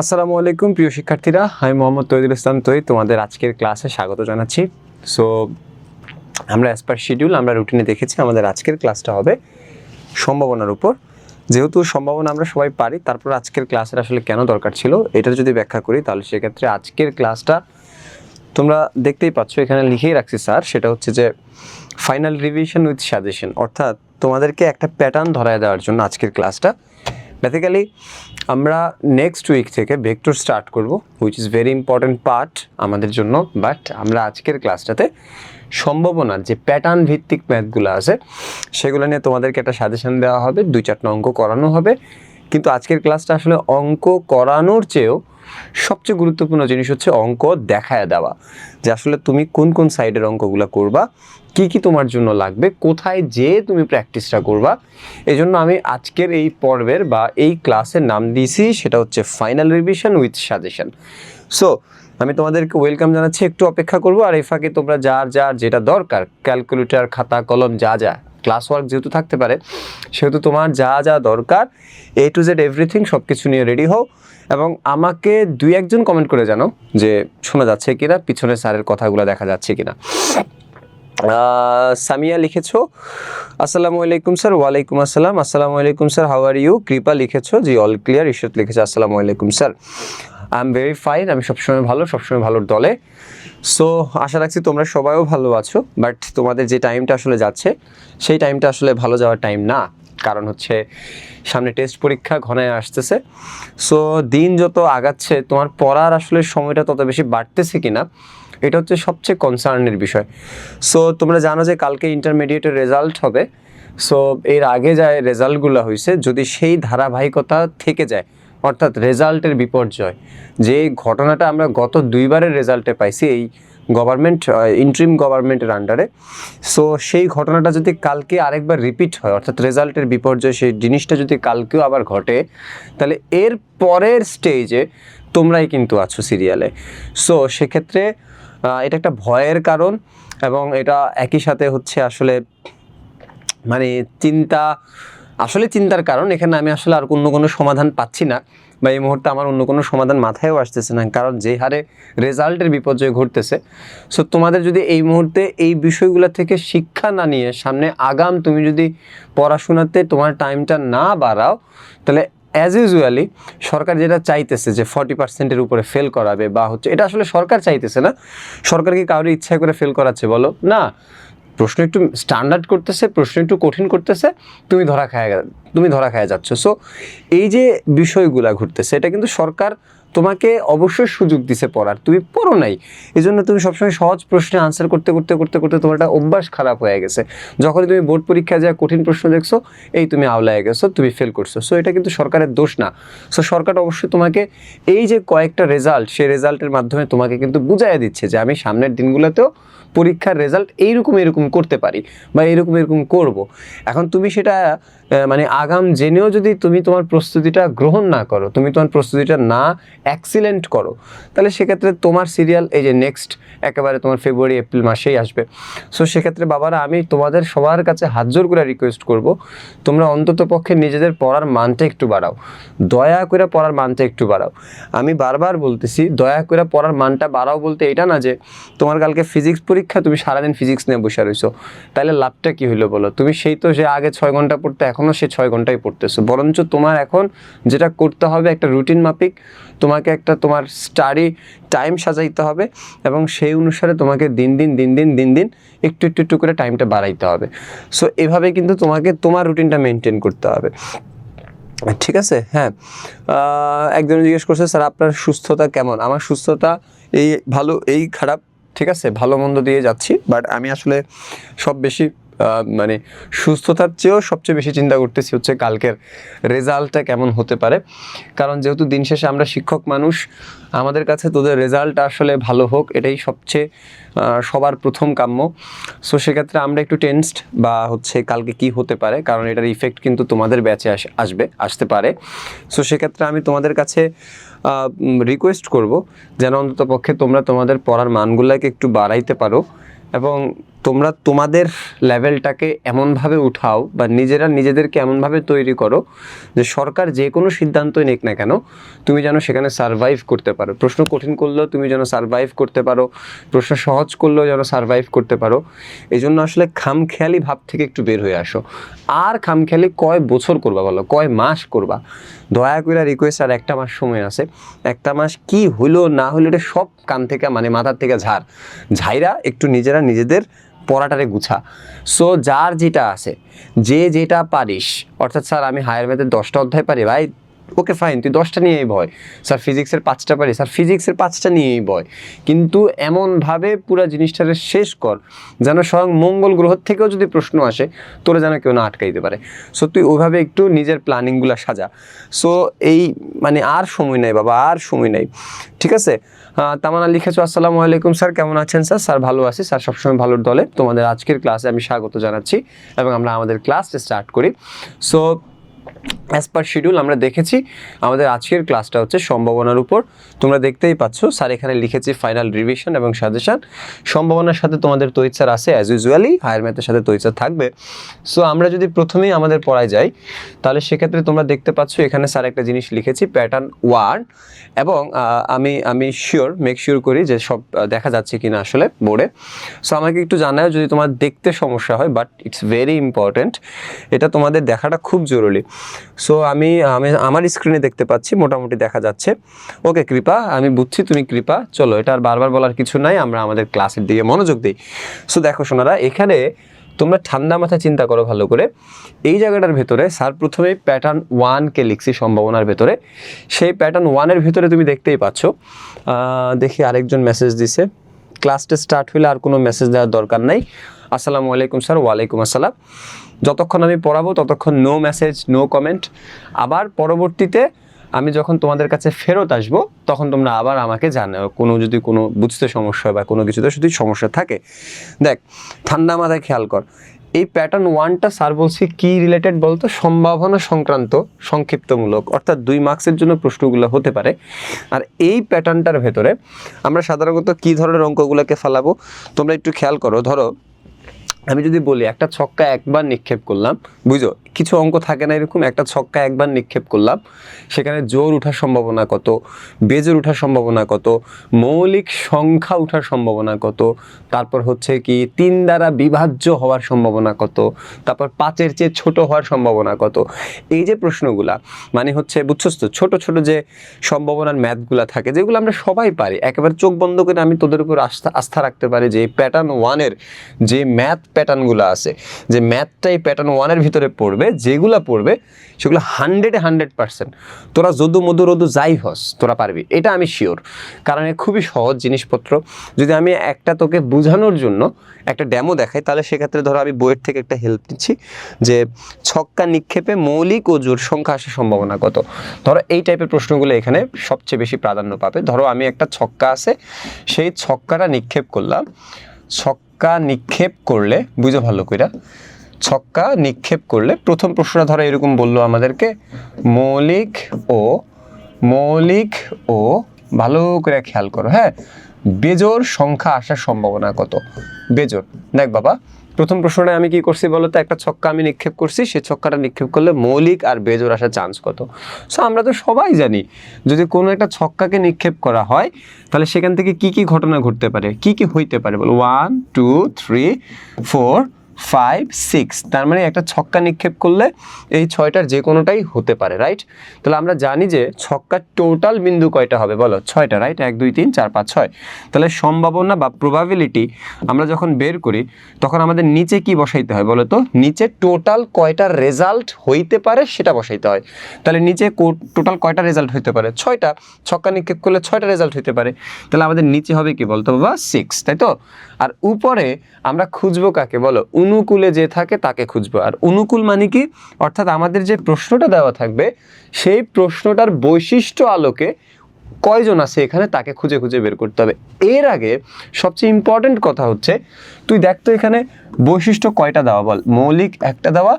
আসসালামু আলাইকুম প্রিয় শিক্ষার্থীরা, আমি মোহাম্মদ তৈয়দুল ইসলাম তৈ তোমাদের আজকের ক্লাসে স্বাগত জানাচ্ছি। সো আমরা অ্যাজ পার শিডিউল আমরা রুটিনে দেখেছি আমাদের আজকের ক্লাসটা হবে সম্ভাবনার উপর। যেহেতু সম্ভাবনা আমরা সবাই পারি, তারপর আজকের ক্লাসের আসলে কেন দরকার ছিল এটা যদি ব্যাখ্যা করি, তাহলে সেক্ষেত্রে আজকের ক্লাসটা তোমরা দেখতেই পাচ্ছ, এখানে লিখেই রাখছি স্যার, সেটা হচ্ছে যে ফাইনাল রিভিশন উইথ সাজেশন, অর্থাৎ তোমাদেরকে একটা প্যাটার্ন ধরায় দেওয়ার জন্য আজকের ক্লাসটা। বেসিক্যালি আমরা নেক্সট উইক থেকে ভেক্টর স্টার্ট করব, which is very important part আমাদের জন্য। বাট আমরা আজকের ক্লাসটাতে সম্ভাবনার যে প্যাটার্ন ভিত্তিক ম্যাথগুলো আছে সেগুলো নিয়ে তোমাদেরকে একটা সাজেশন দেওয়া হবে, 2-4টা অঙ্ক করানো হবে। কিন্তু আজকের ক্লাসটা আসলে অঙ্ক করানোর চেয়েও সবচেয়ে গুরুত্বপূর্ণ জিনিস হচ্ছে অঙ্ক দেখায় দেওয়া, যে আসলে তুমি কোন কোন সাইডের অঙ্কগুলো করবা, কি কি তোমার জন্য লাগবে, কোথায় যে তুমি প্র্যাকটিসটা করবা। এই জন্য আমি আজকের এই পর্বের বা এই ক্লাসের নাম দিয়েছি সেটা হচ্ছে final revision with suggestion. So আমি তোমাদেরকে ওয়েলকাম জানাচ্ছি, একটু অপেক্ষা করবো। আর এই ফাঁকে তোমরা যার যার যেটা দরকার, ক্যালকুলেটর, খাতা কলম, যা যা ক্লাস ওয়ার্ক যেহেতু থাকতে পারে, সেহেতু তোমার যা যা দরকার A to Z এভরিথিং সব কিছু নিয়ে রেডি হও। এবং আমাকে 2-1জন কমেন্ট করে জানো যে শোনা যাচ্ছে কিনা, পিছনে স্যারের কথাগুলো দেখা যাচ্ছে কিনা। সামিয়া লিখেছো আসসালামু আলাইকুম স্যার। ওয়ালাইকুম আসসালাম। আসসালামু আলাইকুম স্যার, হাউ আর ইউ? কৃপা লিখেছো জি অল ক্লিয়ার। ইশরত লিখেছে আসসালামু আলাইকুম sir, I am very fine, আমি সবসময় ভালো, সবসময় ভালোর দলে। সো আশা রাখছি তোমরা সবাইও ভালো আছো। বাট তোমাদের যে টাইমটা আসলে যাচ্ছে সেই টাইমটা আসলে ভালো যাওয়ার টাইম না, কারণ হচ্ছে সামনে টেস্ট পরীক্ষা ঘনায় আসতেছে। সো দিন যত আগাচ্ছে তোমার পড়ার আসলে সময়টা তত বেশি বাড়তেছে কিনা, এটা হচ্ছে সবচেয়ে কনসার্নের বিষয়। সো তোমরা জানো যে কালকে ইন্টারমিডিয়েটের রেজাল্ট হবে। সো এর আগে যায় রেজাল্টগুলো হয়েছে, যদি সেই ধারাবাহিকতা থেকে যায়, অর্থাৎ রেজাল্টের বিপর্যয়, যে ঘটনাটা আমরা গত 2বারের রেজাল্টে পাইছি এই গভর্নমেন্ট ইন্ট্রিম গভর্নমেন্টের আন্ডারে, সো সেই ঘটনাটা যদি কালকে আরেকবার রিপিট হয়, অর্থাৎ রেজাল্টের বিপর্যয় সেই জিনিসটা যদি কালকেও আবার ঘটে, তাহলে এর পরের স্টেজে তোমরাই কিন্তু আছো সিরিয়ালে। সো সেক্ষেত্রে এটা একটা ভয়ের কারণ, এবং এটা একই সাথে হচ্ছে আসলে মানে চিন্তার কারণ। এখানে আমি আসলে আর অন্য কোনো সমাধান পাচ্ছি না, বা এই মুহূর্তে আমার অন্য কোনো সমাধান মাথায়ও আসতেছে না, কারণ যে হারে রেজাল্টের বিপর্যয় ঘটতেছে। সো তোমাদের যদি এই মুহূর্তে এই বিষয়গুলো থেকে শিক্ষা না নিয়ে সামনে আগাম তুমি যদি পড়াশোনাতে তোমার টাইমটা না বাড়াও, তাহলে অ্যাজ ইউজুয়ালি সরকার যেটা চাইতেছে যে 40%-এর উপরে ফেল করাবে, বা হচ্ছে এটা আসলে সরকার চাইতেছে না, সরকার কি কারোর ইচ্ছা করে ফেল করাচ্ছে বলো? না, প্রশ্ন একটু স্ট্যান্ডার্ড করতেছে, প্রশ্ন একটু কঠিন করতেছে, তুমি ধরা খায় যাচ্ছ। সো এই যে বিষয়গুলা ঘটতেছে, এটা কিন্তু সরকার তোমাকে অবশ্যই সুযোগ দিছে পড়ার, তুমি পড়ো নাই, এই জন্য তুমি সবসময় সহজ প্রশ্নে আনসার করতে করতে করতে করতে তোমার একটা অভ্যাস খারাপ হয়ে গেছে। যখনই তুমি বোর্ড পরীক্ষায় যা কঠিন প্রশ্ন দেখছো, এই তুমি আওলায় গেছো, তুমি ফেল করছো। সো এটা কিন্তু সরকারের দোষ না। সো সরকার অবশ্যই তোমাকে এই যে কয়েকটা রেজাল্ট, সেই রেজাল্টের মাধ্যমে তোমাকে কিন্তু বুঝাইয়া দিচ্ছে যে আমি সামনের দিনগুলোতেও পরীক্ষার রেজাল্ট এরকম করতে পারি, বা এরকম করব। এখন তুমি সেটা মানে আগাম জেনেও যদি তুমি তোমার প্রস্তুতিটা গ্রহণ না করো, তুমি তোমার প্রস্তুতিটা না এক্সিলেন্ট করো, তাহলে সেক্ষেত্রে তোমার সিরিয়াল এই যে নেক্সট একেবারে তোমার ফেব্রুয়ারি এপ্রিল মাসেই আসবে। সো সেক্ষেত্রে বাবারা, আমি তোমাদের সবার কাছে হাত জোর করে রিকোয়েস্ট করব, তোমরা অন্তত পক্ষে নিজেদের পড়ার মানটা একটু বাড়াও, দয়া করে পড়ার মানটা একটু বাড়াও। আমি বারবার বলতেছি, দয়া করে পড়ার মানটা বাড়াও বলতে এটা না যে তোমার কালকে ফিজিক্স পরীক্ষা, তুমি সারাদিন ফিজিক্স নিয়ে বসে রইছো, তাহলে লাভটা কি হইলো বলো? তুমি সেই তো যে আগে 6 ঘন্টা পড়তে, এখনও সে 6 ঘন্টাই পড়তেছো। বরঞ্চ তোমার এখন যেটা করতে হবে, একটা রুটিন মাফিক তোমাকে একটা তোমার স্টাডি টাইম সাজাইতে হবে, এবং সেই অনুসারে তোমাকে দিন দিন একটু করে টাইমটা বাড়াইতে হবে। সো এভাবে কিন্তু তোমাকে তোমার রুটিনটা মেনটেন করতে হবে, ঠিক আছে? হ্যাঁ, একজন জিজ্ঞেস করছে স্যার আপনার সুস্থতা কেমন? আমার সুস্থতা এই ভালো এই খারাপ, ঠিক আছে, ভালো মন্দ দিয়ে যাচ্ছি। বাট আমি আসলে সব বেশি মানে সুস্থতার চেয়েও সবচেয়ে বেশি চিন্তা করতেছি হচ্ছে কালকের রেজাল্টটা কেমন হতে পারে। কারণ যেহেতু দিন শেষে আমরা শিক্ষক মানুষ, আমাদের কাছে তোদের রেজাল্টটা আসলে ভালো হোক, এটাই সবচেয়ে সবার প্রথম কাম্য। সো সেক্ষেত্রে আমরা একটু টেনসড, বা হচ্ছে কালকে কি হতে পারে, কারণ এটার ইফেক্ট কিন্তু তোমাদের ব্যাচে আসতে পারে। সো সেক্ষেত্রে আমি তোমাদের কাছে রিকোয়েস্ট করব যেন অন্তত পক্ষে তোমরা তোমাদের পড়ার মানগুলোকে একটু বাড়াইতে পারো, এবং তোমরা তোমাদের লেভেলটাকে এমনভাবে উঠাও বা নিজেরা নিজেদেরকে এমনভাবে তৈরি করো যে সরকার যে কোনো সিদ্ধান্তই নিক না কেন তুমি যেন সেখানে সারভাইভ করতে পারো। প্রশ্ন কঠিন করলেও তুমি যেন সারভাইভ করতে পারো, প্রশ্ন সহজ করলেও যেন সারভাইভ করতে পারো। এই জন্য আসলে খামখেয়ালি ভাব থেকে একটু বের হয়ে আসো। আর খামখেয়ালি কয় বছর করবা বলো, কয় মাস করবা? দয়া করে রিকোয়েস্ট, আর একটা মাস সময় আছে। একটা মাস কি হইলো না হইলো এটা সব কান থেকে মানে মাথার থেকে ঝাইরা একটু নিজেরা নিজেদের পড়াটারে গুছা। সো যার যেটা আছে, যে যেটা পারিস, অর্থাৎ স্যার আমি হায়ার ম্যাথের 10টা অধ্যায় পারি, ভাই ওকে ফাইন, তুই 10টা নিয়েই ভয়। স্যার ফিজিক্সের 5টা পারি, স্যার ফিজিক্সের 5টা নিয়েই ভয়। কিন্তু এমনভাবে পুরো জিনিসটারে শেষ কর যেন স্বয়ং মঙ্গল গ্রহ থেকেও যদি প্রশ্ন আসে তোরা যেন কেউ না আটকাইতে পারে। সো তুই ওইভাবে একটু নিজের প্ল্যানিংগুলো সাজা। সো এই মানে আর সময় নেই বাবা, আর সময় নেই, ঠিক আছে? তামান্না লিখেছো, আসসালামু আলাইকুম স্যার, কেমন আছেন স্যার? স্যার ভালো আছি স্যার, সবসময় ভালোর দলে। তোমাদের আজকের ক্লাসে আমি স্বাগত জানাচ্ছি এবং আমরা আমাদের ক্লাসটা স্টার্ট করি। সো অ্যাজ পার শিডিউল আমরা দেখেছি আমাদের আজকের ক্লাসটা হচ্ছে সম্ভাবনার উপর। তোমরা দেখতেই পাচ্ছ স্যার এখানে লিখেছি ফাইনাল রিভিশন এবং সাজেশন। সম্ভাবনার সাথে তোমাদের তৈরি স্যার আছে অ্যাজ ইউজুয়ালি, হায়ার ম্যাথের সাথে তৈরি স্যার থাকবে। সো আমরা যদি প্রথমেই আমাদের পড়ায় যাই তাহলে সেক্ষেত্রে তোমরা দেখতে পাচ্ছ এখানে স্যার একটা জিনিস লিখেছি প্যাটার্ন 1, এবং আমি মেক শিওর করি যে সব দেখা যাচ্ছে কিনা আসলে বোর্ডে। সো আমাকে একটু জানাও যদি তোমার দেখতে সমস্যা হয়, বাট ইটস ভেরি ইম্পর্টেন্ট, এটা তোমাদের দেখাটা খুব জরুরি। সো আমি আমার স্ক্রিনে দেখতে পাচ্ছি মোটামুটি দেখা যাচ্ছে। ওকে কৃপা, আমি বুঝছি তুমি কৃপা, চলো এটা আর বারবার বলার কিছু নাই, আমরা আমাদের ক্লাসের দিকে মনোযোগ দিই। সো দেখো সোনারা, এখানে তোমরা ঠান্ডা মাথায় চিন্তা করো ভালো করে। এই জায়গাটার ভেতরে স্যার প্রথমে প্যাটার্ন 1কে লিখছি সম্ভাবনার ভেতরে। সেই প্যাটার্ন 1-এর ভেতরে তুমি দেখতেই পাচ্ছ, দেখি আরেকজন মেসেজ দিছে, ক্লাসটা স্টার্ট হলে আর কোনো মেসেজ দেওয়ার দরকার নাই। আসসালামু আলাইকুম স্যার। ওয়ালাইকুম আসসালাম। যতক্ষণ আমি পড়াবো ততক্ষণ নো মেসেজ, নো কমেন্ট। আবার পরবর্তীতে আমি যখন তোমাদের কাছে ফেরত আসবো তখন তোমরা আবার আমাকে জানাও যদি কোনো বুঝতে সমস্যা হয় বা কোনো কিছুতে যদি সমস্যা থাকে। দেখ, ঠান্ডা মাথায় খেয়াল কর, এই প্যাটার্ন 1টা স্যার বলছি কি রিলেটেড বলতো? সম্ভাবনা সংক্রান্ত সংক্ষিপ্তমূলক, অর্থাৎ 2 মার্কসের জন্য প্রশ্নগুলো হতে পারে। আর এই প্যাটার্নটার ভেতরে আমরা সাধারণত কি ধরনের অঙ্কগুলোকে ফেলাবো তোমরা একটু খেয়াল করো। ধরো আমি যদি বলি একটা ছক্কা একবার নিক্ষেপ করলাম, বুঝো কিছু অঙ্ক থাকে না এরকম, একটা ছক্কা একবার নিক্ষেপ করলাম, সেখানে জোর ওঠার সম্ভাবনা কত, বেজোর ওঠার সম্ভাবনা কত, মৌলিক সংখ্যা ওঠার সম্ভাবনা কত, তারপর হচ্ছে কি 3 দ্বারা বিভাজ্য হওয়ার সম্ভাবনা কত, তারপর 5-এর চেয়ে ছোট হওয়ার সম্ভাবনা কত। এই যে প্রশ্নগুলা মানে হচ্ছে বুঝছস তো, ছোট ছোট যে সম্ভাবনার ম্যাথগুলা থাকে যেগুলো আমরা সবাই পারি, একেবারে চোখ বন্ধ করে আমি তোদের উপর আস্থা রাখতে পারি যে এই প্যাটার্ন 1-এর যে ম্যাথ প্যাটার্নগুলো আছে, যে ম্যাথটা এই প্যাটার্ন 1-এর ভিতরে পড়বে, যেগুলো পড়বে সেগুলো 100% তোরা যদু মধু রদু যাই হস তোরা পারবি, এটা আমি শিওর। কারণ এ খুবই সহজ জিনিসপত্র। যদি আমি একটা তোকে বোঝানোর জন্য একটা ডেমো দেখাই তাহলে সেক্ষেত্রে ধরো আমি বইয়ের থেকে একটা হেল্প নিচ্ছি যে ছক্কা নিক্ষেপে মৌলিক ও জোর সংখ্যা আসার সম্ভাবনা কত। ধরো এই টাইপের প্রশ্নগুলো এখানে সবচেয়ে বেশি প্রাধান্য পাবে। ধরো আমি একটা ছক্কা আছে, সেই ছক্কাটা নিক্ষেপ করলাম, ছক্কা নিক্ষেপ করলে বুঝো ভালো কইরা, ছক্কা নিক্ষেপ করলে প্রথম প্রশ্নটা ধরো এরকম বললো আমাদেরকে, মৌলিক ও ভালো করে খেয়াল করো, হ্যাঁ, বেজোড় সংখ্যা আসার সম্ভাবনা কত। বেজোড়, দেখ বাবা প্রথম প্রশ্নটা আমি কি করছি বলতো, একটা ছক্কা আমি নিক্ষেপ করছি, সেই ছক্কাটা নিক্ষেপ করলে মৌলিক আর বেজোড় আসার চান্স কত। সো আমরা তো সবাই জানি যদি কোনো একটা ছক্কাকে নিক্ষেপ করা হয় তাহলে সেখান থেকে কি কি ঘটনা ঘটতে পারে, কি কি হইতে পারে বলো। 1 2 3 4 5 6, তার মানে একটা ছক্কা নিক্ষেপ করলে এই 6টার যে কোনোটাই হতে পারে, রাইট? তাহলে আমরা জানি যে ছক্কার টোটাল বিন্দু কয়টা হবে বলো, 6টা, রাইট? 1 2 3 4 5 6। তাহলে সম্ভাবনা বা প্রবাবিলিটি আমরা যখন বের করি তখন আমাদের নিচে কি বসাইতে হয় বলো তো, নিচে টোটাল কয়টা রেজাল্ট হইতে পারে সেটা বসাইতে হয়। তাহলে নিচে টোটাল কয়টা রেজাল্ট হইতে পারে, 6টা, ছক্কা নিক্ষেপ করলে 6টা রেজাল্ট হইতে পারে। তাহলে আমাদের নিচে হবে কি বলতো বাবা, 6, তাই তো? আর উপরে আমরা খুঁজবো কাকে বলো, অনুকূলে যে থাকে তাকে খুঁজবো। আর অনুকূল মানে কি, অর্থাৎ আমাদের যে প্রশ্নটা দেওয়া থাকবে সেই প্রশ্নটার বৈশিষ্ট্য আলোকে কয়জন আছে এখানে তাকে খুঁজে খুঁজে বের করতে হবে। এর আগে সবচেয়ে ইম্পর্টেন্ট কথা হচ্ছে তুই দেখ তো এখানে বৈশিষ্ট্য কয়টা দেওয়া বল, মৌলিক একটা দেওয়া,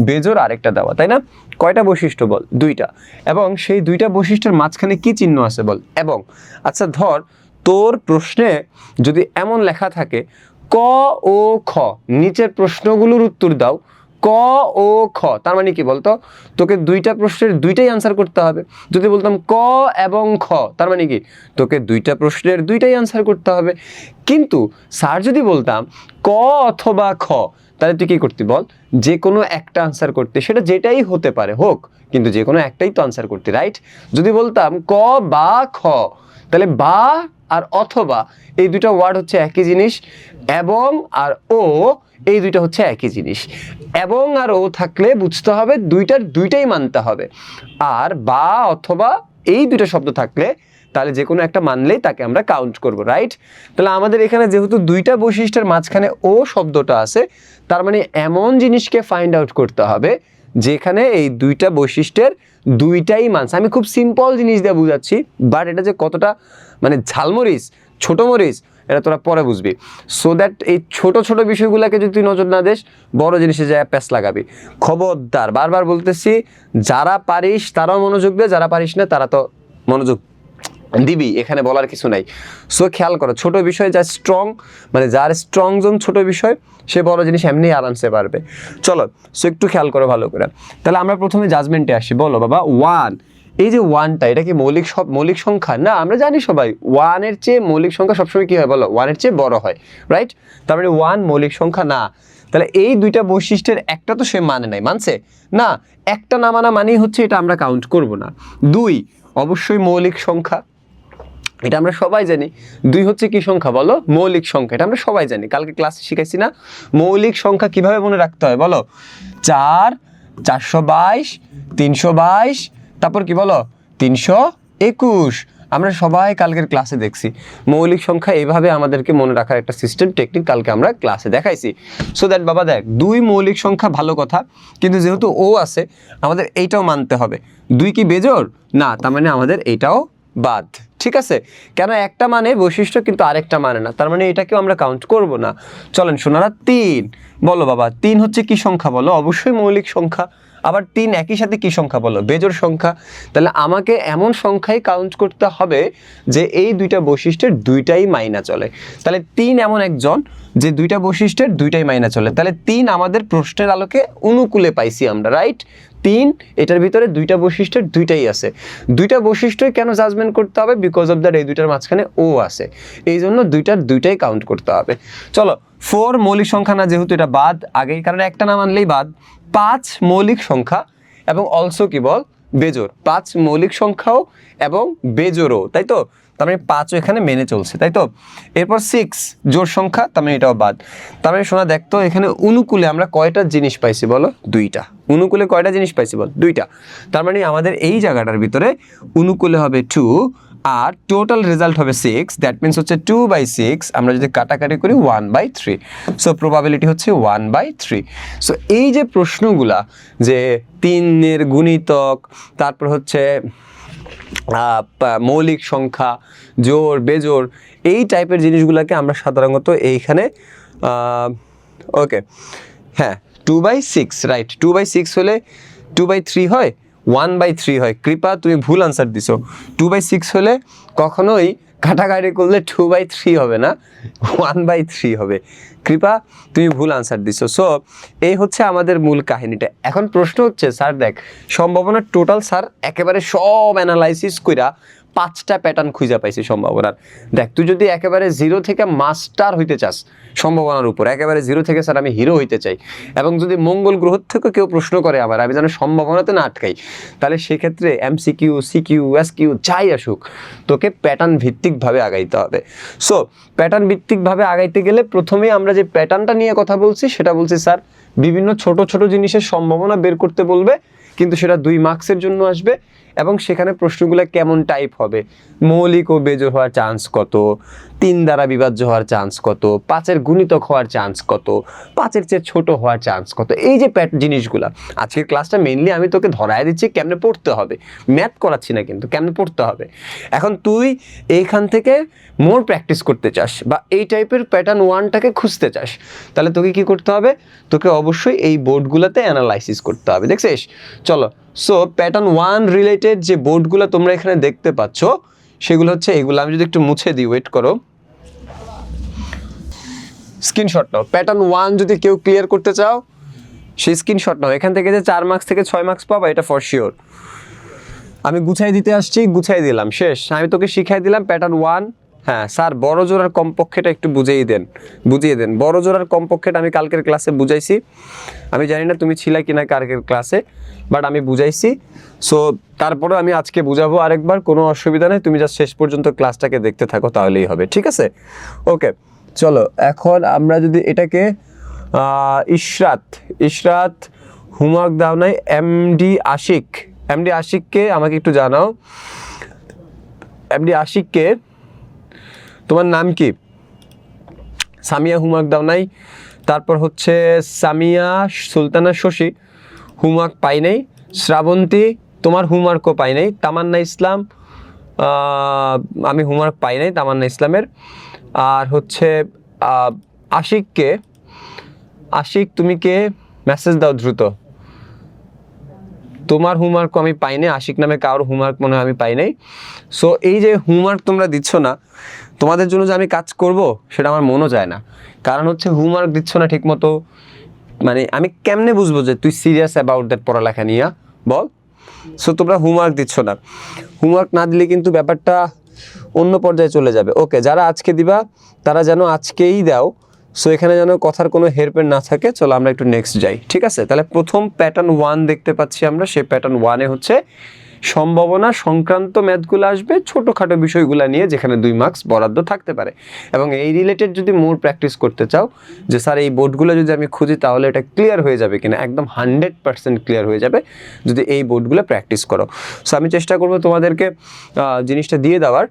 বেজোড় আরেকটা দেওয়া, তাই না? কয়টা বৈশিষ্ট্য বল, 2টা। এবং সেই 2টা বৈশিষ্ট্যের মাঝখানে কি চিহ্ন আছে বল, এবং। আচ্ছা ধর তোর প্রশ্নে যদি এমন লেখা থাকে ক ও খ নিচের প্রশ্নগুলোর উত্তর দাও। ক ও খ তার মানে কি বলতো, তোকে দুইটা প্রশ্নের দুইটাই আনসার করতে হবে। যদি বলতাম ক এবং খ তার মানে কি তোকে দুইটা প্রশ্নের দুইটাই আনসার করতে হবে। কিন্তু স্যার যদি বলতাম ক অথবা খ, তাহলে তুই কি করতি বল, যে কোনো একটা আনসার করতে, সেটা যেটাই হতে পারে হোক, কিন্তু যে কোনো একটাই তো আনসার করতে, রাইট? যদি বলতাম ক বা খ, তাহলে বা আর অথবা এই দুইটা ওয়ার্ড হচ্ছে একই জিনিস, এবং আর ও এই দুইটা হচ্ছে একই জিনিস। এবং আর ও থাকলে বুঝতে হবে দুইটার দুইটাই মানতে হবে, আর বা অথবা এই দুইটা শব্দ থাকলে তাহলে যে কোনো একটা মানলেই তাকে আমরা কাউন্ট করব, রাইট? তাহলে আমাদের এখানে যেহেতু দুইটা বৈশিষ্ট্যের মাঝখানে ও শব্দটা আছে, তার মানে এমন জিনিসকে ফাইন্ড আউট করতে হবে যেখানে এই দুইটা বৈশিষ্ট্যের দুইটাই মানছে। আমি খুব সিম্পল জিনিস দিয়ে বুঝাচ্ছি, বাট এটা যে কতটা মানে ঝালমরিচ, ছোট মরিচ, এটা তোরা পরে বুঝবি। সো দ্যাট এই ছোট ছোট বিষয়গুলোকে যদি তুই নজর না দিস, বড় জিনিসে যায় প্যাঁচ লাগাবি। খবরদার, বারবার বলতেছি, যারা পারিস তারাও মনোযোগ দে, যারা পারিস না তারা তো মনোযোগ দিবি, এখানে বলার কিছু নাই। সো খেয়াল করো, ছোট বিষয় যা স্ট্রং, মানে যার স্ট্রং জোন ছোট বিষয়, সে বড় জিনিস এমনি আরামসে পারবে। চলো, সো একটু খেয়াল করো ভালো করে। তাহলে আমরা প্রথমে জাজমেন্টে আসি। বলো বাবা, ওয়ান, এই যে ওয়ানটা, এটা কি মৌলিক সংখ্যা? না, আমরা জানি সবাই ওয়ানের চেয়ে মৌলিক সংখ্যা সবসময় কি হয় বলো, ওয়ানের চেয়ে বড় হয়, রাইট? তার মানে ওয়ান মৌলিক সংখ্যা না। তাহলে এই দুইটা বৈশিষ্ট্যের একটা তো সে মানে নাই, মানছে না, একটা না মানা মানেই হচ্ছে এটা আমরা কাউন্ট করব না। দুই অবশ্যই মৌলিক সংখ্যা, এটা আমরা সবাই জানি। দুই হচ্ছে কি সংখ্যা বলো, মৌলিক সংখ্যা, এটা আমরা সবাই জানি, কালকে ক্লাসে শিখাইছি না মৌলিক সংখ্যা কিভাবে মনে রাখতে হয় বলো। 4, 422, 322, তারপর কি বলো 321, আমরা সবাই কালকের ক্লাসে দেখছি মৌলিক সংখ্যা এইভাবে আমাদেরকে মনে রাখার একটা সিস্টেম টেকনিক কালকে আমরা ক্লাসে দেখাইছি। সো দ্যাট বাবা দেখ, দুই মৌলিক সংখ্যা ভালো কথা, কিন্তু যেহেতু ও আছে আমাদের এইটাও মানতে হবে। দুই কি বেজোড় না, তার মানে আমাদের এইটাও বাদ, ঠিক আছে? কেন, একটা মানে বৈশিষ্ট্য কিন্তু আরেকটা মানে না, তার মানে এটাকেও আমরা কাউন্ট করব না। চলেন শোনারা, 3 বলো বাবা, 3 হচ্ছে কি সংখ্যা বলো, অবশ্যই মৌলিক সংখ্যা। আবার 3 একই সাথে কি সংখ্যা বলো, বেজোড় সংখ্যা। তাহলে আমাকে এমন সংখ্যাই কাউন্ট করতে হবে যে এই দুইটা বৈশিষ্ট্যের দুইটাই মাইনা চলে। তাহলে 3 এমন একজন যে দুইটা বৈশিষ্ট্যের দুইটাই মাইনা চলে। তাহলে 3 আমাদের প্রশ্নের আলোকে অনুকূলে পাইছি আমরা, রাইট? 3 এটার ভিতরে দুইটা বৈশিষ্ট্যের দুইটাই আছে। দুইটা বৈশিষ্ট্যই কেন জাজমেন্ট করতে হবে, বিকজ অফ দ্যাট এই দুইটার মাঝখানে ও আছে, এই জন্য দুইটার দুইটাই কাউন্ট করতে হবে। চলো, 4 মৌলিক সংখ্যা না, যেহেতু এটা বাদ আগেই, কারণ একটা না মানলেই বাদ। 5 মৌলিক সংখ্যা এবং অলসো কি বল, বেজোড়। 5 মৌলিক সংখ্যাও এবং বেজোড়ও, তাই তো? তার মানে 5ও এখানে মেনে চলছে, তাই তো? এরপর 6 জোড় সংখ্যা, তার মানে এটাও বাদ। তার মানে শোনা, দেখতো এখানে অনুকূলে আমরা কয়টা জিনিস পাইছি বলো, দুইটা। অনুকূলে কয়টা জিনিস পাইছি বল, দুইটা। তার মানে আমাদের এই জায়গাটার ভিতরে অনুকূলে হবে 2, আর টোটাল রেজাল্ট হবে 6, দ্যাট মিনস হচ্ছে 2/6। আমরা যদি কাটাকাটি করি 1/3, সো প্রবাবিলিটি হচ্ছে 1/3। সো এই যে প্রশ্নগুলা, যে 3-এর গুণিতক, তারপর হচ্ছে মৌলিক সংখ্যা, জোড় বেজোড়, এই টাইপের জিনিসগুলোকে আমরা সাধারণত এইখানে ওকে, হ্যাঁ 2/6, রাইট? 2/6 হলে 2/3 হয়, 1/3 হয়। কৃপা তুমি ভুল আনসার দিছো। 2/6 হলে কখনোই কাটাকাটি করলে 2/3 হবে না, 1/3 হবে। কৃপা তুমি ভুল আনসার দিছো। সো এই হচ্ছে আমাদের মূল কাহিনীটা। এখন প্রশ্ন হচ্ছে, স্যার দেখ সম্ভাবনার টোটাল স্যার একেবারে সব অ্যানালাইসিস কইরা 5টা প্যাটার্ন খুঁজে পাইছি সম্ভাবনার। দেখ, তুই যদি একেবারে 0 থেকে মাস্টার হইতে চাস সম্ভাবনার উপর, একেবারে 0 থেকে স্যার আমি হিরো হইতে চাই, এবং যদি মঙ্গল গ্রহ থেকে কেউ প্রশ্ন করে আবার আমি যেন সম্ভাবনাতে না আটকাই, তাহলে সেক্ষেত্রে MCQ, CQ, SQ যাই আসুক, তোকে প্যাটার্ন ভিত্তিকভাবে আগাইতে হবে। সো প্যাটার্ন ভিত্তিকভাবে আগাইতে গেলে প্রথমেই আমরা যে প্যাটার্নটা নিয়ে কথা বলছি সেটা বলছি স্যার বিভিন্ন ছোট ছোট জিনিসের সম্ভাবনা বের করতে বলবে, কিন্তু সেটা 2 মার্কসের জন্য আসবে, এবং সেখানে প্রশ্নগুলো কেমন টাইপ হবে, মৌলিক ও বেজোড় হওয়ার চান্স কত, 3 দ্বারা বিভাজ্য হওয়ার চান্স কত, 5-এর গুণিতক হওয়ার চান্স কত, 5-এর চেয়ে ছোট হওয়ার চান্স কত, এই যে জিনিসগুলা। আজকের ক্লাসটা মেইনলি আমি তোকে ধরায় দিচ্ছি কেমনে পড়তে হবে, ম্যাথ করাচ্ছি না কিন্তু, কেমনে পড়তে হবে। এখন তুই এইখান থেকে মোর প্র্যাকটিস করতে চাস বা এই টাইপের প্যাটার্ন 1টাকে খুঁজতে চাস, তাহলে তোকে কি করতে হবে, তোকে অবশ্যই এই বোর্ডগুলোতে অ্যানালাইসিস করতে হবে, দেখছিস? চলো, সো প্যাটার্ন 1 রিলেটেড যে বোর্ডগুলো তোমরা এখানে দেখতে পাচ্ছ সেগুলো হচ্ছে এগুলো। আমি যদি একটু মুছে দিই, ওয়েট করো। স্ক্রিনশট নাও। প্যাটার্ন 1 যদি কেউ ক্লিয়ার করতে চাও সেই স্ক্রিনশট নাও। এখান থেকে যে 4 মার্কস থেকে 6 মার্কস পাবা এটা ফর শিওর। আমি গুছাই দিতে আসছি, গুছাই দিলাম, শেষ। আমি তোকে শিখাই দিলাম প্যাটার্ন 1। হ্যাঁ স্যার বড় জোড়ার কমপক্ষেটা একটু বুঝিয়ে দেন। বড় জোড়ার কমপক্ষেটা আমি কালকের ক্লাসে বুঝাইছি। আমি জানি না তুমি ছিলা কিনা কালকের ক্লাসে, বাট আমি বুঝাইছি। সো তারপরে আমি আজকে বুঝাবো আরেকবার, কোনো অসুবিধা নেই। তুমি জাস্ট শেষ পর্যন্ত ক্লাসটাকে দেখতে থাকো, তাহলেই হবে, ঠিক আছে? ওকে চলো এখন আমরা যদি এটাকে ইশরাত হোমওয়ার্ক দাও নাই। এমডি আশিককে আমাকে একটু জানাও। এমডি আশিককে, তোমার নাম কি? সামিয়া হোমওয়ার্ক দাও নাই। তারপর হচ্ছে সামিয়া সুলতানা শশী হোমওয়ার্ক পাই নাই। শ্রাবন্তী তোমার হোমওয়ার্কও পাই নাই। তামান্না ইসলাম আমি হোমওয়ার্ক পাই নাই তামান্না ইসলামের। আর হচ্ছে আশিক তুমি কে মেসেজ দাও দ্রুত। তোমার হোমওয়ার্কও আমি পাই নাই। আশিক নামে কারোর হোমওয়ার্ক মনে হয় আমি পাই নাই। সো এই যে হোমওয়ার্ক তোমরা দিচ্ছ না, তোমাদের জন্য যে আমি কাজ করব সেটা আমার মনও যায় না। কারণ হচ্ছে হোমওয়ার্ক দিচ্ছ না ঠিক মতো, মানে আমি কেমনে বুঝবো যে তুই সিরিয়াস অ্যাবাউট দ্যাট পড়ালেখা নিয়ে, বল? সো তোমরা হোমওয়ার্ক দিচ্ছ না। হোমওয়ার্ক না দিলে কিন্তু ব্যাপারটা অন্য পর্যায়ে চলে যাবে। ওকে, যারা আজকে দিবা তারা যেন আজকেই দাও। সো এখানে যেন কথার কোনো হেরফের না থাকে। চলো আমরা একটু নেক্সট যাই, ঠিক আছে? তাহলে প্রথম প্যাটার্ন 1 দেখতে পাচ্ছি আমরা। সেই প্যাটার্ন 1-এ হচ্ছে সম্ভাবনা সংক্রান্ত ম্যাথগুলো আসবে, ছোটোখাটো বিষয়গুলো নিয়ে, যেখানে 2 মার্কস বরাদ্দ থাকতে পারে। এবং এই রিলেটেড যদি মোর প্র্যাকটিস করতে চাও যে স্যার এই বোর্ডগুলো যদি আমি খুঁজি তাহলে এটা ক্লিয়ার হয়ে যাবে কিনা, একদম 100% ক্লিয়ার হয়ে যাবে যদি এই বোর্ডগুলো প্র্যাকটিস করো। সো আমি চেষ্টা করবো তোমাদেরকে জিনিসটা দিয়ে দেওয়ার।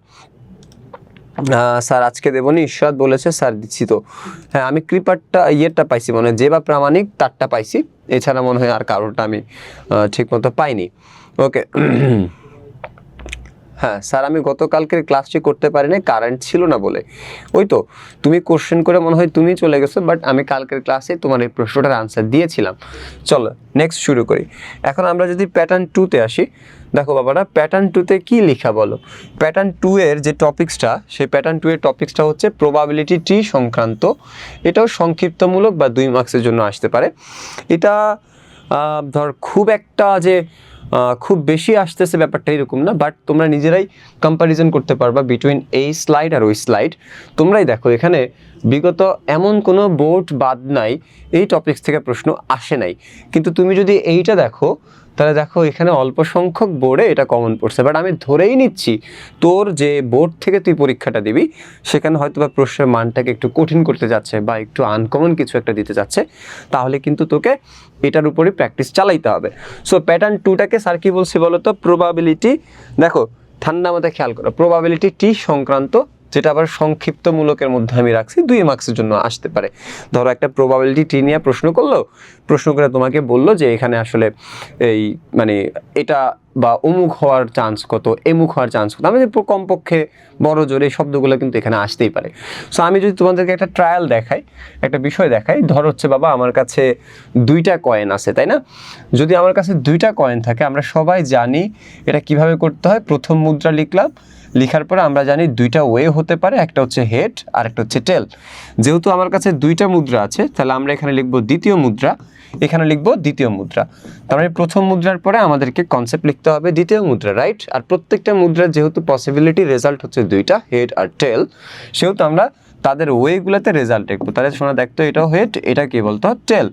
স্যার আজকে দেবনি, ঈশ্বর বলেছে স্যার দিচ্ছি তো। হ্যাঁ আমি কৃপারটা ইয়েরটা পাইছি, মানে যে বা প্রামাণিক তারটা পাইছি, এছাড়া মনে হয় আর কারোরটা আমি ঠিকমতো পাইনি। ওকে হ্যাঁ স্যার আমি গতকালকের ক্লাসটি করতে পারিনি, কারেন্ট ছিল না বলে। ওই তো তুমি কোশ্চেন করে মনে হয় তুমি চলে গেছো, বাট আমি কালকের ক্লাসে তোমার এই প্রশ্নটার আনসার দিয়েছিলাম। চলো নেক্সট শুরু করি। এখন আমরা যদি প্যাটার্ন 2-তে আসি, দেখো বাবারা প্যাটার্ন 2-তে কি লেখা বলো। প্যাটার্ন 2-এর যে টপিক্সটা, সেই প্যাটার্ন 2-এর টপিক্সটা হচ্ছে প্রবাবিলিটি ট্রি সংক্রান্ত। এটাও সংক্ষিপ্তমূলক বা 2 মার্কসের জন্য আসতে পারে। এটা ধর খুব একটা যে খুব বেশি আসতেছে ব্যাপারটা এরকম না, বাট তোমরা নিজেরাই কম্প্যারিজন করতে পারবা বিটুইন এই স্লাইড আর ওই স্লাইড। তোমরাই দেখো এখানে বিগত এমন কোনো বোর্ড বাদ নাই এই টপিক্স থেকে প্রশ্ন আসে নাই। কিন্তু তুমি যদি এইটা দেখো তাহলে দেখো এখানে অল্প সংখ্যক বোর্ডে এটা কমন পড়ছে। বাট আমি ধরেই নিচ্ছি তোর যে বোর্ড থেকে তুই পরীক্ষাটা দিবি সেখানে হয়তো বা প্রশ্নের মানটাকে একটু কঠিন করতে যাচ্ছে বা একটু আনকমন কিছু একটা দিতে যাচ্ছে, তাহলে কিন্তু তোকে এটার উপরে প্র্যাকটিস চালাইতে হবে। সো প্যাটার্ন 2টাকে স্যার কি বলছি বলো তো, প্রবাবিলিটি। দেখো ঠান্ডা মাথায় খেয়াল করো, প্রবাবিলিটি টি সংক্রান্ত, যেটা আবার সংক্ষিপ্তমূলকের মধ্যে আমি রাখছি, 2 মার্কসের জন্য আসতে পারে। ধরো একটা প্রবাবিলিটি টি নিয়ে প্রশ্ন করলো, প্রশ্ন করে তোমাকে বললো যে এখানে আসলে এই মানে এটা বা অমুক হওয়ার চান্স কত, এমুক হওয়ার চান্স কত, আমি কমপক্ষে বড় জোরে শব্দগুলো কিন্তু এখানে আসতেই পারে। সো আমি যদি তোমাদেরকে একটা ট্রায়াল দেখাই, একটা বিষয় দেখাই, ধর হচ্ছে বাবা আমার কাছে 2টা কয়েন আছে, তাই না? যদি আমার কাছে 2টা কয়েন থাকে, আমরা সবাই জানি এটা কিভাবে করতে হয়। প্রথম মুদ্রা লিখলাম, লেখার পরে আমরা জানি 2টা ওয়ে হতে পারে, একটা হচ্ছে হেড আর একটা হচ্ছে টেল। যেহেতু আমার কাছে 2টা মুদ্রা আছে, তাহলে আমরা এখানে লিখবো দ্বিতীয় মুদ্রা, এখানে লিখবো দ্বিতীয় মুদ্রা। তার মানে প্রথম মুদ্রার পরে আমাদেরকে কনসেপ্ট লিখতে হবে দ্বিতীয় মুদ্রা, রাইট? আর প্রত্যেকটা মুদ্রার যেহেতু পসিবিলিটি রেজাল্ট হচ্ছে 2টা, হেড আর টেল, সেহেতু আমরা তাদের ওয়েগুলোতে রেজাল্ট লিখবো। তাহলে শোনা দেখতো এটাও হেড, এটা কি বলতো টেল।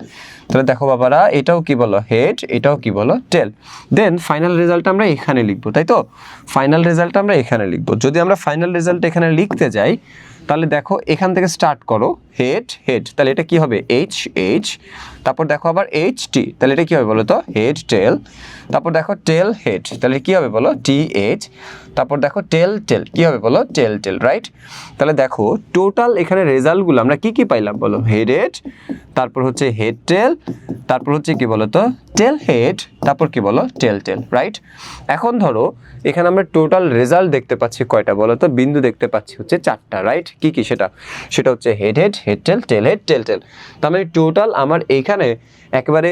তাহলে দেখো বাবারা এটাও কি বলো হেড, এটাও কি বলো টেল। দেন ফাইনাল রেজাল্ট আমরা এখানে লিখবো, তাই তো? ফাইনাল রেজাল্ট আমরা এখানে লিখবো। যদি আমরা ফাইনাল রেজাল্ট এখানে লিখতে যাই তাহলে দেখো এখান থেকে স্টার্ট করো, হেড হেড, তাহলে এটা কি হবে এইচ এইচ, তারপর দেখো আবার এইচ টি, তাহলে এটা কি হবে বলো তো হেড টেল, তারপর দেখো টেল হেড, তাহলে কি হবে বলো টি এইচ, তারপর দেখো টেল টেল, কি হবে বলো টেল টেল, রাইট? তাহলে দেখো টোটাল এখানে রেজাল্টগুলো আমরা কি কি পাইলাম বলো, হেড হেড, তারপর হচ্ছে হেড টেল, তারপর হচ্ছে কি বলো তো টেল হেড, তারপর কি বলো টেল টেল, রাইট? এখন ধরো এখানে আমরা টোটাল রেজাল্ট দেখতে পাচ্ছি কয়টা বলো তো, বিন্দু দেখতে পাচ্ছি হচ্ছে 4টা, রাইট? কি কি সেটা হচ্ছে head head, head tail, tail head, tail tail. তার মানে টোটাল আমার এইখানে একেবারে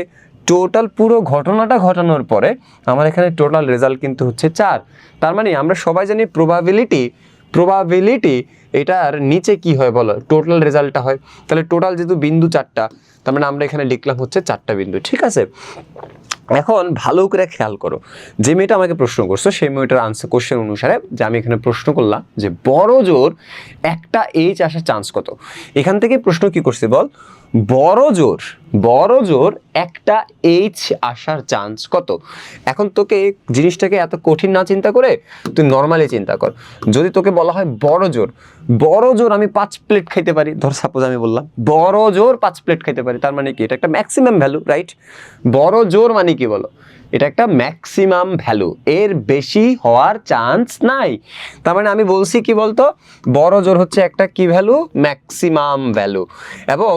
টোটাল পুরো ঘটনাটা ঘটানোর পরে আমার এখানে টোটাল রেজাল্ট কিন্তু হচ্ছে 4। তার মানে আমরা সবাই জানি প্রবাবিলিটি এটার নিচে কি হয় বলো, টোটাল রেজাল্টটা হয়। তাহলে টোটাল যেহেতু বিন্দু 4টা, তার মানে আমরা এখানে লিখলাম হচ্ছে 4টা বিন্দু, ঠিক আছে। এখন ভালো করে খেয়াল করো, যে মেয়েটা আমাকে প্রশ্ন করছো সেই মেয়েটার আনসার কোশ্চেন অনুসারে যে আমি এখানে প্রশ্ন করলাম যে বড় জোর একটা এইচ আসার চান্স কত। এখান থেকে প্রশ্ন কি করছে বল, বড় জোর একটা এইচ আসার চান্স কত। এখন তোকে জিনিসটাকে এত কঠিন না চিন্তা করে তুই নর্মালি চিন্তা কর। যদি তোকে বলা হয় বড় জোর আমি 5 প্লেট খাইতে পারি, ধর সাপোজ আমি বললাম বড় জোর 5 প্লেট খাইতে পারি, তার মানে কি এটা একটা ম্যাক্সিমাম ভ্যালু, রাইট। বড় জোর মানে কি বলো, এটা একটা ম্যাক্সিমাম ভ্যালু, এর বেশি হওয়ার চান্স নাই। তার মানে আমি বলছি কি বলতো, বড় জোর হচ্ছে একটা কি ভ্যালু, ম্যাক্সিমাম ভ্যালু, এবং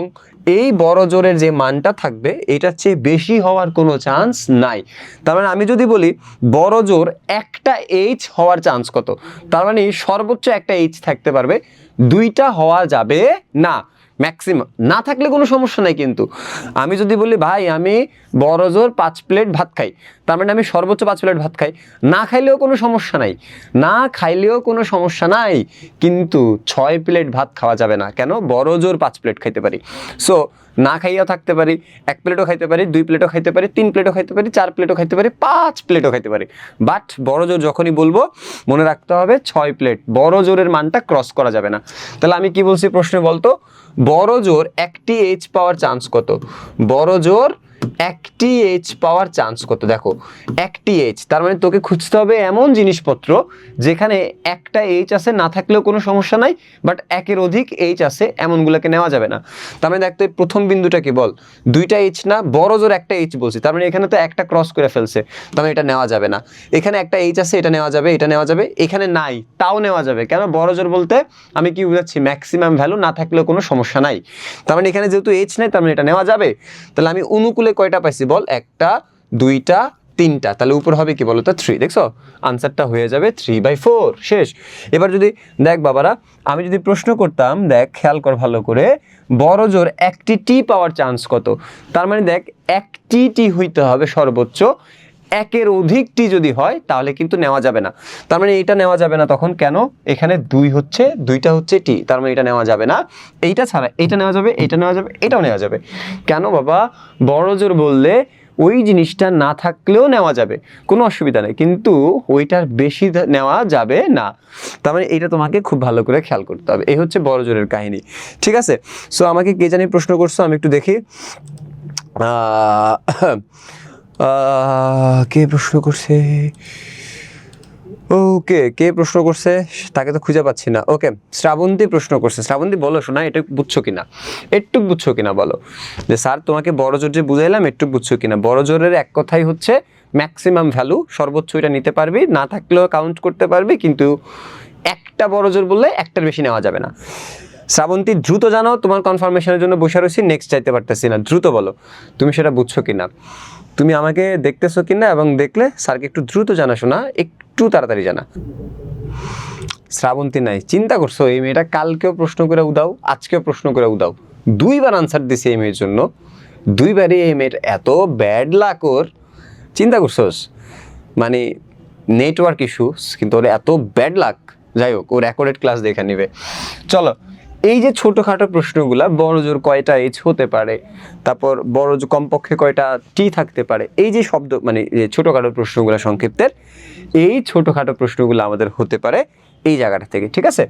এই বড় জোরের যে মানটা থাকবে এটার চেয়ে বেশি হওয়ার কোনো চান্স নাই। তার মানে আমি যদি বলি বড় জোর একটা এইচ হওয়ার চান্স কত, তার মানে সর্বোচ্চ একটা এইচ থাকতে পারবে, 2টা হওয়া যাবে না। ম্যাক্সিমাম না থাকলে কোনো সমস্যা নাই, কিন্তু আমি যদি বলি ভাই আমি বড় জোর 5 প্লেট ভাত খাই, তার মানে আমি সর্বোচ্চ 5 প্লেট ভাত খাই, না খাইলেও কোনো সমস্যা নাই, কিন্তু 6 প্লেট ভাত খাওয়া যাবে না। কেন, বড় জোর 5 প্লেট খাইতে পারি। সো না খাইয়া থাকতে পারি, 1 প্লেটও খাইতে পারি, 2 প্লেটও খাইতে পারি, 3 প্লেটও খাইতে পারি, 4 প্লেটও খাইতে পারি, 5 প্লেটও খাইতে পারি, বাট বড় জোর যখনই বলবো মনে রাখতে হবে 6 প্লেট, বড় জোরের মানটা ক্রস করা যাবে না। তাহলে আমি কি বলছি প্রশ্নে বলতো, বড় জোর একটি এইচ পাওয়ার চান্স কত, বড় জোর একটি এইচ পাওয়ার চান্স কত। দেখো একটি এইচ, তার মানে তোকে খুঁজতে হবে এমন জিনিসপত্র যেখানে একটা এইচ আছে, না থাকলেও কোনো সমস্যা নাই, বাট একের অধিক এইচ আছে, এমনগুলোকে নেওয়া যাবে না। তার মানে দেখতে প্রথম বিন্দুটা কি বল, 2টা এইচ না, বড় জোর একটা এইচ বলছি, তার মানে এখানে তো একটা ক্রস করে ফেলছে, তার মানে এটা নেওয়া যাবে না। এখানে একটা এইচ আছে, এটা নেওয়া যাবে, এটা নেওয়া যাবে, এখানে নাই তাও নেওয়া যাবে। কেন, বড় জোর বলতে আমি কি বুঝাচ্ছি, ম্যাক্সিমাম ভ্যালু, না থাকলেও কোনো সমস্যা নাই। তার মানে এখানে যেহেতু এইচ নাই, তার মানে এটা নেওয়া যাবে। তাহলে আমি অনুকূলে কয়টা পাইছি বল, 1টা 2টা 3টা, তাহলে উপর হবে কি বলতো 3। দেখছো আনসারটা হয়ে যাবে 3/4, শেষ। এবার যদি দেখ বাবারা, আমি যদি প্রশ্ন করতাম, দেখ খেয়াল কর ভালো করে, বড় জোর একটি টি পাওয়ার চান্স কত, তার মানে দেখ একটি টি হইতে হবে সর্বোচ্চ, একের অধিক টি যদি হয় তাহলে কিন্তু নেওয়া যাবে না। তার মানে এইটা নেওয়া যাবে না তখন, কেন, এখানে 2টা হচ্ছে টি, তার মানে এটা নেওয়া যাবে না। এইটা ছাড়া এইটা নেওয়া যাবে, এইটা নেওয়া যাবে, এটাও নেওয়া যাবে। কেন বাবা, বড় জোর বললে ওই জিনিসটা না থাকলেও নেওয়া যাবে, কোনো অসুবিধা নেই, কিন্তু ওইটার বেশি নেওয়া যাবে না। তার মানে এটা তোমাকে খুব ভালো করে খেয়াল করতে হবে। এই হচ্ছে বড় জোরের কাহিনী, ঠিক আছে। সো আমাকে কে জানি প্রশ্ন করছো, আমি একটু দেখি। কে প্রশ্ন করছে, ওকে কে প্রশ্ন করছে তাকে তো খুঁজে পাচ্ছি না। ওকে, শ্রাবন্তী প্রশ্ন করছে। শ্রাবন্তী বলো শোনা, এটা বুঝছো কিনা, একটু বুঝছো কিনা বলো, যে স্যার তোমাকে বড় জোর যে বুঝাইলাম একটু বুঝছো কিনা। বড় জোরের এক কথাই হচ্ছে ম্যাক্সিমাম ভ্যালু, সর্বোচ্চ এটা নিতে পারবি, না থাকলেও কাউন্ট করতে পারবি, কিন্তু একটা বড় জোর বললে একটার বেশি নেওয়া যাবে না। শ্রাবন্তী দ্রুত জানাও, তোমার কনফার্মেশনের জন্য বসে রয়েছি, নেক্সট চাইতে পারতেছি না, দ্রুত বলো তুমি সেটা বুঝছো কিনা, তুমি আমাকে দেখতেছো কিনা, এবং দেখলে স্যারকে একটু দ্রুত জানাশোনা, একটু তাড়াতাড়ি জানা। শ্রাবন্তী নাই, চিন্তা করছো এই মেয়েটা কালকেও প্রশ্ন করে উদাও, আজকেও প্রশ্ন করে উদাও, 2বার আনসার দিছে এই মেয়ের জন্য, 2বারই এই মেয়ের এত ব্যাড লাক ওর, চিন্তা করছোস, মানে নেটওয়ার্ক ইস্যুস, কিন্তু ওর এত ব্যাড লাক। যাই হোক, ও রেকর্ডেড ক্লাস দেখে নিবে। চলো, এই যে ছোটোখাটো প্রশ্নগুলা, বড় জোর কয়টা এইচ হতে পারে, তারপর বড় জোর কমপক্ষে কয়টা টি থাকতে পারে, এই যে শব্দ মানে ছোটোখাটো প্রশ্নগুলো সংক্ষিপ্তের, এই ছোটোখাটো প্রশ্নগুলো আমাদের হতে পারে এই জায়গাটা থেকে, ঠিক আছে।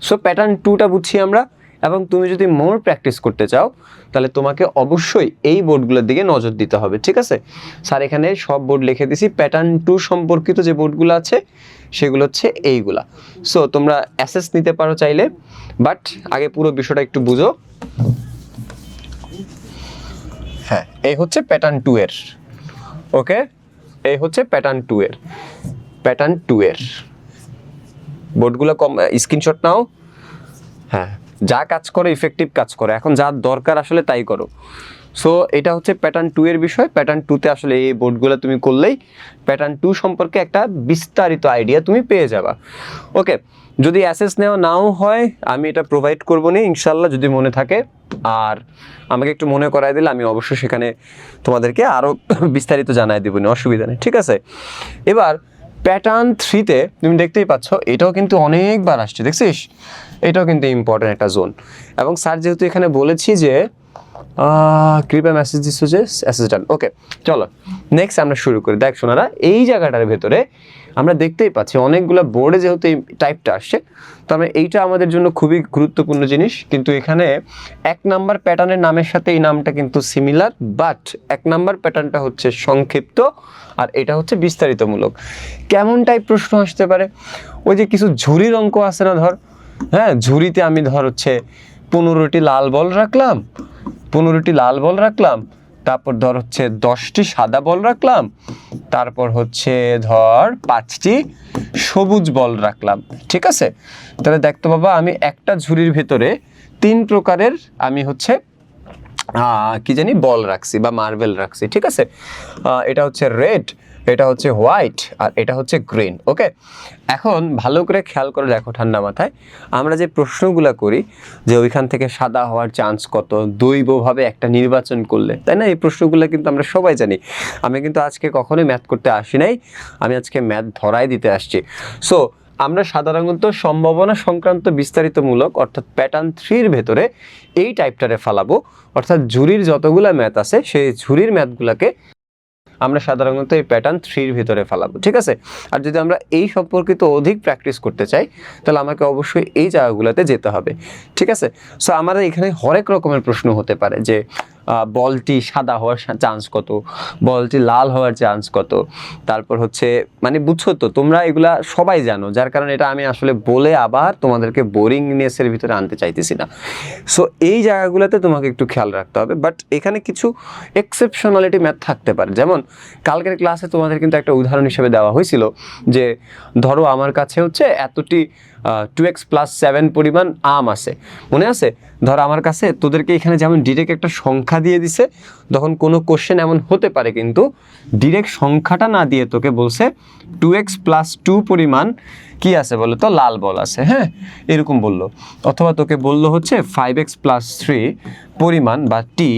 সো প্যাটার্ন 2টা বুঝছি আমরা, এবং তুমি যদি মোর প্র্যাকটিস করতে চাও তাহলে তোমাকে অবশ্যই এই বোর্ডগুলোর দিকে নজর দিতে হবে, ঠিক আছে। স্যার এখানে সব বোর্ড লিখে দিছি, প্যাটার্ন 2 সম্পর্কিত যে বোর্ডগুলো আছে সেগুলো হচ্ছে এইগুলা। সো তোমরা অ্যাসেস নিতে পারো চাইলে, বাট আগে পুরো বিষয়টা একটু বুঝো। হ্যাঁ, এই হচ্ছে প্যাটার্ন 2 এর, ওকে, এই হচ্ছে প্যাটার্ন 2 এর, প্যাটার্ন 2 এর বোর্ডগুলো স্ক্রিনশট নাও। হ্যাঁ, যা কাজ করো ইফেক্টিভ কাজ করো, এখন যা দরকার আসলে তাই করো। সো এটা হচ্ছে প্যাটার্ন 2 এর বিষয়। প্যাটার্ন 2তে আসলে এই বোর্ডগুলো তুমি করলেই প্যাটার্ন 2 সম্পর্কে একটা বিস্তারিত আইডিয়া তুমি পেয়ে যাবা। ওকে, যদি অ্যাসেস নেওয়া নাও হয় আমি এটা প্রোভাইড করবো না ইনশাল্লাহ, যদি মনে থাকে, আর আমাকে একটু মনে করাই দিলে আমি অবশ্যই সেখানে তোমাদেরকে আরও বিস্তারিত জানাই দেবো না, অসুবিধা নেই, ঠিক আছে। এবার প্যাটার্ন 3-তে তুমি দেখতেই পাচ্ছ এটাও কিন্তু অনেকবার আসছে, দেখছিস? এটাও কিন্তু ইম্পর্টেন্ট একটা জোন। এবং স্যার যেহেতু এখানে বলেছি যে কৃপা মেসেজ দিচ্ছ যে অ্যাসিস্ট্যান্ট, ওকে চলো নেক্সট আমরা শুরু করি। দেখ শোনারা, এই জায়গাটার ভেতরে আমরা দেখতেই পাচ্ছি অনেকগুলো বোর্ডে যেহেতু এই টাইপটা আসছে, তার মানে এইটা আমাদের জন্য খুবই গুরুত্বপূর্ণ জিনিস। কিন্তু এখানে 1 নাম্বার প্যাটার্নের নামের সাথে এই নামটা কিন্তু সিমিলার, বাট 1 নাম্বার প্যাটার্নটা হচ্ছে সংক্ষিপ্ত আর এটা হচ্ছে বিস্তারিতমূলক। কেমন টাইপ প্রশ্ন আসতে পারে? ওই যে কিছু ঝুড়ির অঙ্ক আছে না, ধর হ্যাঁ, ঝুড়িতে আমি ধর হচ্ছে 15টি লাল বল রাখলাম, 15টি লাল বল রাখলাম, তারপর ধর হচ্ছে 10টি সাদা বল রাখলাম, তারপর হচ্ছে ধর 5টি সবুজ বল রাখলাম, ঠিক আছে? তাহলে দেখতো বাবা, আমি একটা ঝুড়ির ভেতরে 3 প্রকারের আমি হচ্ছে কি জানি বল রাখছি বা মার্বেল রাখছি, ঠিক আছে? এটা হচ্ছে রেড, এটা হচ্ছে হোয়াইট আর এটা হচ্ছে গ্রিন। ওকে, এখন ভালো করে খেয়াল করে দেখো ঠান্ডা মাথায়, আমরা যে প্রশ্নগুলো করি যে ওইখান থেকে সাদা হওয়ার চান্স কত দৈবভাবে একটা নির্বাচন করলে, তাই না? এই প্রশ্নগুলো কিন্তু আমরা সবাই জানি। আমি কিন্তু আজকে কখনোই ম্যাথ করতে আসি নাই, আমি আজকে ম্যাথ ধরাই দিতে আসছি। সো আমরা সাধারণত সম্ভাবনা সংক্রান্ত বিস্তারিতমূলক অর্থাৎ প্যাটার্ন 3-র ভেতরে এই টাইপটারে ফালাবো, অর্থাৎ ঝুড়ির যতগুলা ম্যাথ আছে সেই ঝুড়ির ম্যাথগুলোকে আমরা সাধারণত এই প্যাটার্ন 3-র ভিতরে ফেলাবো, ঠিক আছে? আর যদি আমরা এই সম্পর্কিত অধিক প্র্যাকটিস করতে চাই তাহলে আমাকে অবশ্যই এই জায়গাগুলোতে যেতে হবে, ঠিক আছে? সো আমাদের এখানে হরেক রকমের প্রশ্ন হতে পারে যে বলটি সাদা হওয়ার চান্স কত, বলটি লাল হওয়ার চান্স কত, তারপর হচ্ছে মানে বুঝছো তো, তোমরা এগুলা সবাই জানো, যার কারণে এটা আমি আসলে বলে আবার তোমাদেরকে বোরিংনেসের ভিতরে আনতে চাইতেছি না। সো এই জায়গাগুলোতে তোমাকে একটু খেয়াল রাখতে হবে, বাট এখানে কিছু এক্সেপশনালিটি ম্যাথ থাকতে পারে। যেমন কালকের ক্লাসে তোমাদের কিন্তু একটা উদাহরণ হিসেবে দেওয়া হয়েছিল যে ধরো আমার কাছে হচ্ছে এতটি 2x+7 পরিমাণ আম আছে, মনে আছে? ধর আমার কাছে তোদেরকে এখানে যেমন ডিরেক্ট একটা সংখ্যা দিয়ে দিছে, তখন কোনো কোশ্চেন এমন হতে পারে কিন্তু ডিরেক্ট সংখ্যাটা না দিয়ে তোকে বলছে 2x+2 পরিমাণ কি আছে বলো তো, লাল বল আছে, হ্যাঁ এরকম বললো। অথবা তোকে বললো হচ্ছে 5x+3 পরিমাণ বা টি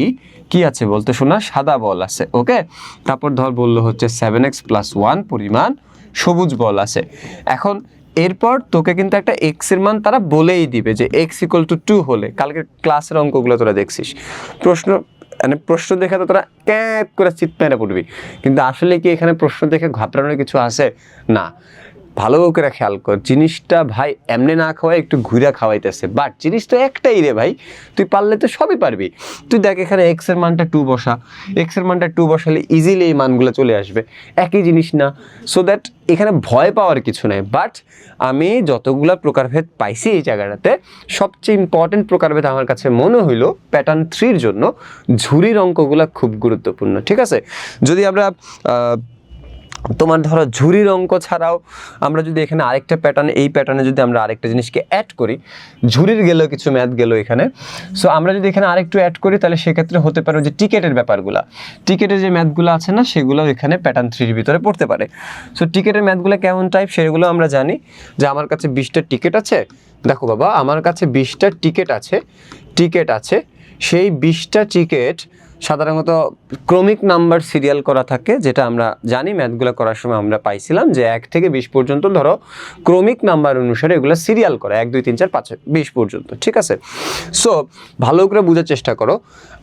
কি আছে বলতে শোনা, সাদা বল আছে, ওকে? তারপর ধর বললো হচ্ছে 7x+1 পরিমাণ সবুজ বল আছে। এখন এরপর তোকে কিন্তু একটা এক্স এর মান তারা বলেই দিবে যে x=2 হলে, কালকের ক্লাসের অঙ্কগুলো তোরা দেখছিস, প্রশ্ন মানে প্রশ্ন দেখে তো তোরা ক্যাপ করে চিৎ মেরে পড়বি, কিন্তু আসলে কি এখানে প্রশ্ন দেখে ঘাবড়ানোর কিছু আছে না। ভালো করে খেয়াল কর, জিনিসটা ভাই এমনি না খাওয়াই একটু ঘুরে খাওয়াইতেছে, বাট জিনিস তো একটাই রে ভাই, তুই পারলে তো সবই পারবি। তুই দেখ এখানে এক্স এর মানটা 2 বসা, এক্স এর মানটা 2 বসালে ইজিলি এই মানগুলো চলে আসবে, একই জিনিস না? সো দ্যাট এখানে ভয় পাওয়ার কিছু নেই। বাট আমি যতগুলো প্রকারভেদ পাইছি এই জায়গাটাতে, সবচেয়ে ইম্পর্টেন্ট প্রকারভেদ আমার কাছে মনে হইলো প্যাটার্ন 3-র জন্য ঝুড়ির অঙ্কগুলো খুব গুরুত্বপূর্ণ, ঠিক আছে? যদি আমরা তোমার ধরো ঝুড়ির অঙ্ক ছাড়াও আমরা যদি এখানে আরেকটা প্যাটার্ন, এই প্যাটার্নে যদি আমরা আরেকটা জিনিসকে অ্যাড করি, ঝুড়ির গেল কিছু ম্যাথ গেল এখানে, সো আমরা যদি এখানে আরেকটু অ্যাড করি তাহলে সেক্ষেত্রে হতে পারে যে টিকেটের ব্যাপারগুলো, টিকেটের যে ম্যাথগুলো আছে না সেগুলো এখানে প্যাটার্ন 3-র ভিতরে পড়তে পারে। সো টিকেটের ম্যাথগুলো কেমন টাইপ সেগুলো আমরা জানি যে আমার কাছে 20টা টিকেট আছে, দেখো বাবা আমার কাছে 20টা টিকেট আছে, সেই 20টা টিকেট সাধারণত ক্রমিক নাম্বার সিরিয়াল করা থাকে, যেটা আমরা জানি ম্যাথগুলো করার সময় আমরা পাইছিলাম যে 1 থেকে 20 পর্যন্ত ধরো ক্রমিক নাম্বার অনুসারে এগুলো সিরিয়াল করা, 1 2 3 4 5 20 পর্যন্ত, ঠিক আছে? সো ভালো করে বোঝার চেষ্টা করো,